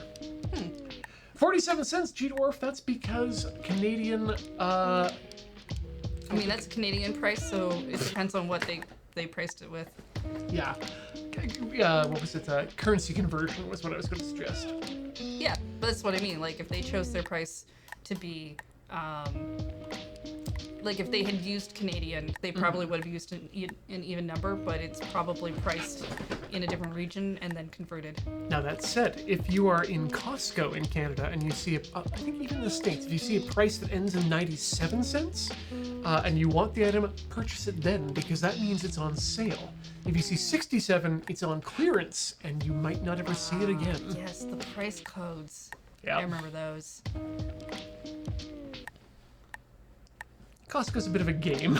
47 cents, G-Dwarf, that's because Canadian... I mean, that's Canadian price, so it depends on what they priced it with. Yeah. What was it? Currency conversion was what I was going to suggest. Yeah, but that's what I mean. Like, if they chose their price to be... like, if they had used Canadian, they probably would have used an even number, but it's probably priced in a different region and then converted. Now that said, if you are in Costco in Canada and you see, I think even in the States, if you see a price that ends in 97 cents and you want the item, purchase it then, because that means it's on sale. If you see 67, it's on clearance and you might not ever see it again. Yes, the price codes. Yeah. I remember those. Costco's a bit of a game.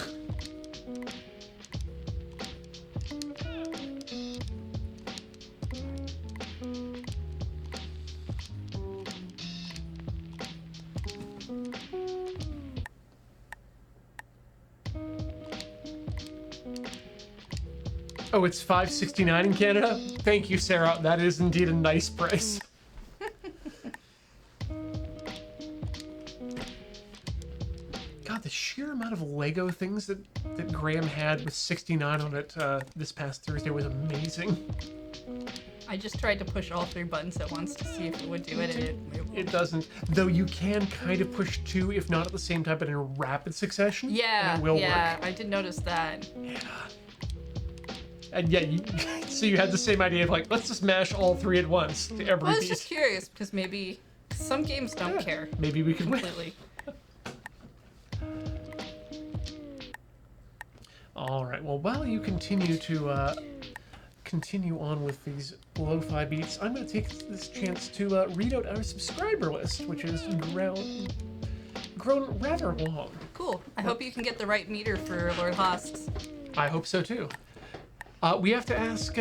Oh, it's $5.69 in Canada? Thank you, Sarah. That is indeed a nice price. God, the sheer amount of Lego things that Graham had with 69 on it this past Thursday was amazing. I just tried to push all 3 buttons at once to see if it would do it, and it doesn't. Though you can kind of push 2, if not at the same time, but in a rapid succession. Yeah, and it will work. I did notice that. Yeah. And yeah, so you had the same idea of like, let's just mash all 3 at once to every Well, I was beat. just curious, because maybe some games don't care. Maybe we can win. Completely. All right. Well, while you continue to continue on with these lo-fi beats, I'm going to take this chance to read out our subscriber list, which has grown rather long. Cool. I hope you can get the right meter for Lord Hosks. I hope so too. We have to ask,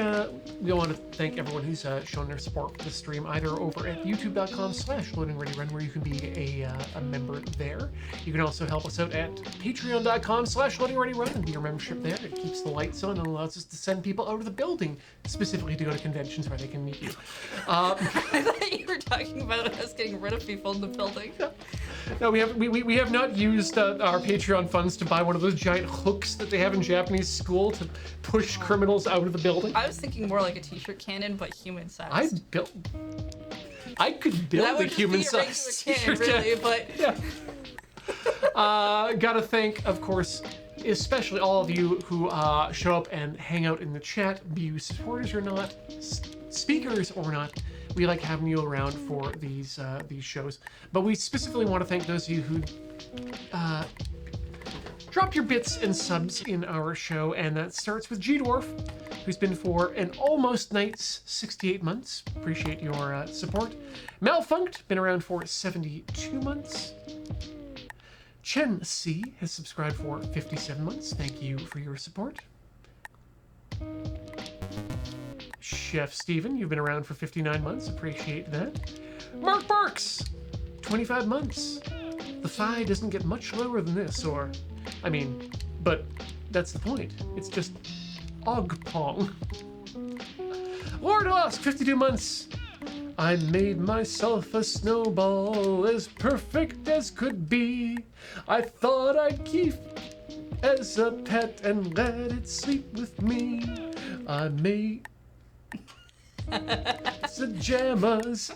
we want to thank everyone who's shown their support for the stream, either over at youtube.com/loadingreadyrun, where you can be a member there. You can also help us out at patreon.com/loadingreadyrun and be a membership there. It keeps the lights on and allows us to send people out of the building, specifically to go to conventions where they can meet you. I thought you were talking about us getting rid of people in the building. No, we have not used our Patreon funds to buy one of those giant hooks that they have in Japanese school to push criminals out of the building. I was thinking more like a t-shirt cannon, but human size. I could build that would a human size cannon, really, but yeah. Gotta thank, of course, especially all of you who show up and hang out in the chat, be you supporters or not, speakers or not. We like having you around for these shows. But we specifically want to thank those of you who dropped your bits and subs in our show, and that starts with G-Dwarf, who's been for an almost night's 68 months. Appreciate your support. Malfunct, been around for 72 months. Chen C has subscribed for 57 months. Thank you for your support. Chef Steven, you've been around for 59 months. Appreciate that. Mark Barks, 25 months. The FI doesn't get much lower than this, or... I mean, but that's the point. It's just Pong. Lord Lusk, 52 months. I made myself a snowball as perfect as could be. I thought I'd keep as a pet and let it sleep with me. I made pajamas.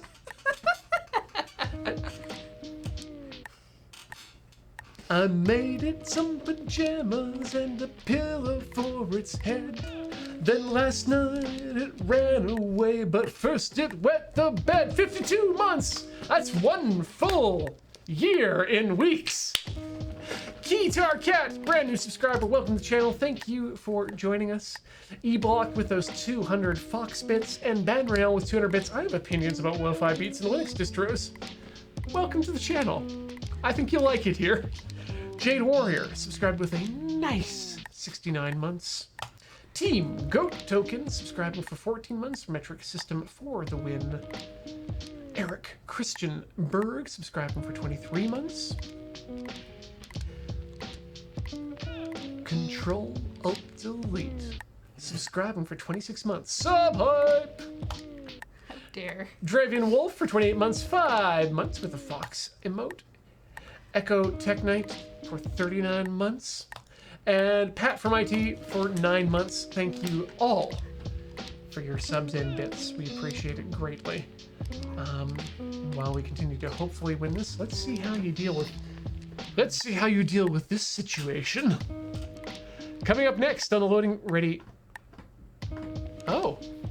I made it some pajamas and a pillow for its head. Then last night it ran away, but first it wet the bed. 52 months! That's 1 full year in weeks. Key to our cat, brand new subscriber, welcome to the channel. Thank you for joining us. E-Block with those 200 Fox bits, and Banrail with 200 bits. I have opinions about lo-fi beats and Linux distros. Welcome to the channel. I think you'll like it here. Jade Warrior subscribed with a nice 69 months. Team Goat Token subscribing for 14 months. Metric System for the win. Eric Christian Berg subscribing for 23 months. Control Alt Delete subscribing for 26 months. Subhype! How dare. Dravian Wolf for 28 months. 5 months with a fox emote. Echo Tech Knight for 39 months. And Pat from IT for 9 months. Thank you all for your subs and bits. We appreciate it greatly. While we continue to hopefully win this, let's see how you deal with this situation. Coming up next on the loading ready.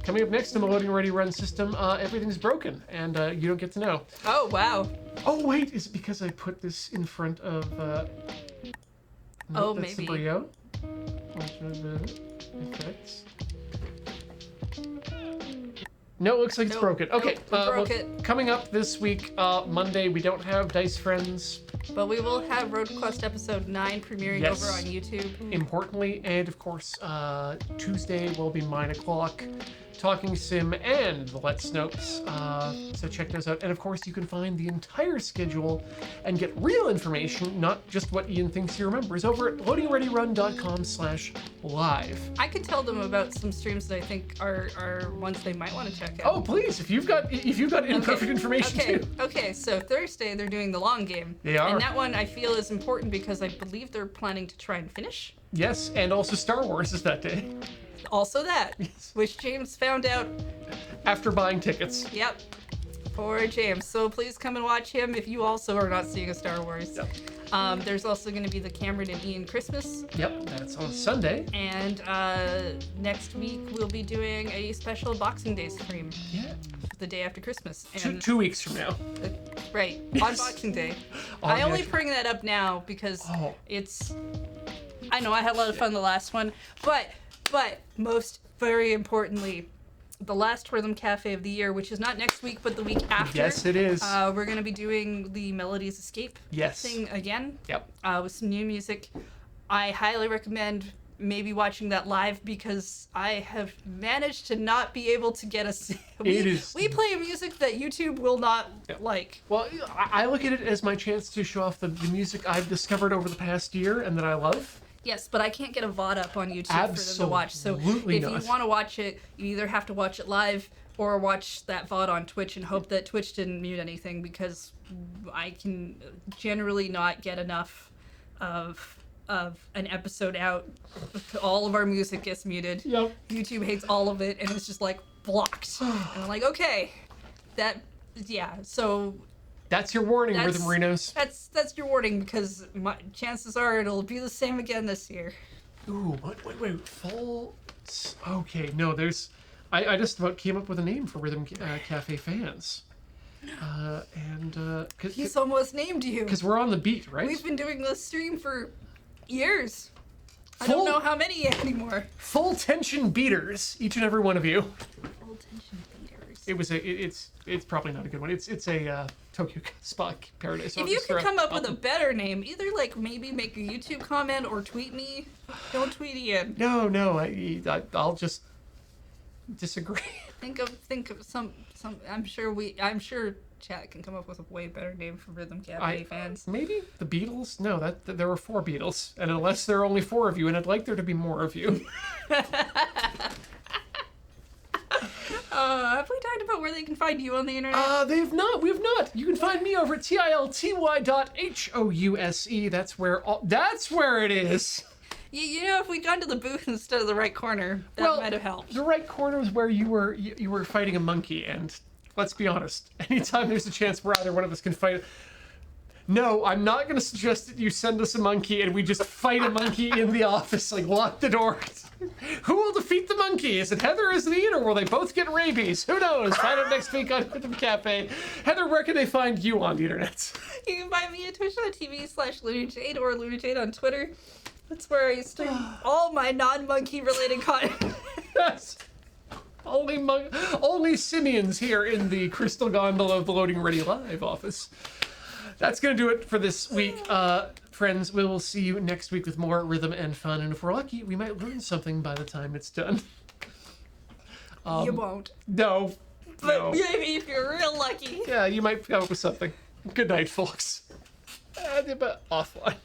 Coming up next on the loading ready run system, everything's broken and you don't get to know. Oh, wow. Oh wait, is it because I put this in front of Oh, that's maybe. the Brio? Which are the effects? No, it looks like it's broken. Okay, Nope, we broke it. Coming up this week, Monday, we don't have Dice Friends. But we will have Road Quest episode 9 premiering Yes. over on YouTube. Importantly, and of course, Tuesday will be 9 o'clock. Talking Sim and the Let's Snopes. So check those out. And of course, you can find the entire schedule and get real information, not just what Ian thinks he remembers, over at loadingreadyrun.com/live. I could tell them about some streams that I think are ones they might want to check out. Oh, please! If you've got imperfect information too. Okay. So Thursday they're doing the long game. They are. And that one I feel is important because I believe they're planning to try and finish. Yes, and also Star Wars is that day. Also that, which James found out. After buying tickets. Yep. Poor James. So please come and watch him if you also are not seeing a Star Wars. Yep. There's also going to be the Cameron and Ian Christmas. Yep, that's on Sunday. And next week we'll be doing a special Boxing Day stream. Yeah. The day after Christmas. And Two weeks from now. Right, Yes. on Boxing Day. Oh, I yeah. only bring that up now because Oh. it's... I know, I had a lot of fun the last one, but most very importantly, the last Rhythm Cafe of the year, which is not next week, but the week after. Yes, it is. We're going to be doing the Melodies Escape thing again. Yep. With some new music. I highly recommend maybe watching that live because I have managed to not be able to get we play music that YouTube will not like. Well, I look at it as my chance to show off the music I've discovered over the past year and that I love. Yes, but I can't get a VOD up on YouTube for them to watch. So Absolutely if not. you want to watch it, you either have to watch it live or watch that VOD on Twitch and hope that Twitch didn't mute anything because I can generally not get enough of an episode out. All of our music gets muted. Yep. YouTube hates all of it and it's just like blocked. And I'm like, okay, so That's your warning, Rhythm Marinos. that's your warning because chances are it'll be the same again this year. Ooh, wait, full... Okay, no, there's... I just about came up with a name for Rhythm Cafe fans. He's almost named you. Because we're on the beat, right? We've been doing this stream for years. I don't know how many anymore. Full tension beaters, each and every one of you. Full tension beaters. It's probably not a good one. It's a Tokyo Spa Paradise. If you could come up with a better name, either like maybe make a YouTube comment or tweet me. Don't tweet Ian. No, I'll just disagree. Think of some. I'm sure chat can come up with a way better name for Rhythm Cafe fans. Maybe the Beatles? No, that there were 4 Beatles, and unless there are only 4 of you, and I'd like there to be more of you. Have we talked about where they can find you on the internet? We've not. You can find me over at tilty.house. That's where it is. You know, if we'd gone to the booth instead of the right corner, that might have helped. The right corner was where you were fighting a monkey, and let's be honest, anytime there's a chance where either one of us can fight. No, I'm not going to suggest that you send us a monkey and we just fight a monkey in the office, like lock the door. Who will defeat the monkey? Is it Heather or is it Ian, or will they both get rabies? Who knows? Find out next week on Rhythm Cafe. Heather, where can they find you on the internet? You can find me at twitch.tv/LunaJade or LunaJade on Twitter. That's where I stream all my non-monkey related content. Yes. Only simians here in the Crystal Gondola of the Loading Ready Live office. That's going to do it for this week. Friends, we will see you next week with more rhythm and fun. And if we're lucky, we might learn something by the time it's done. You won't. No. But maybe if you're real lucky. Yeah, you might come up with something. Good night, folks. But offline.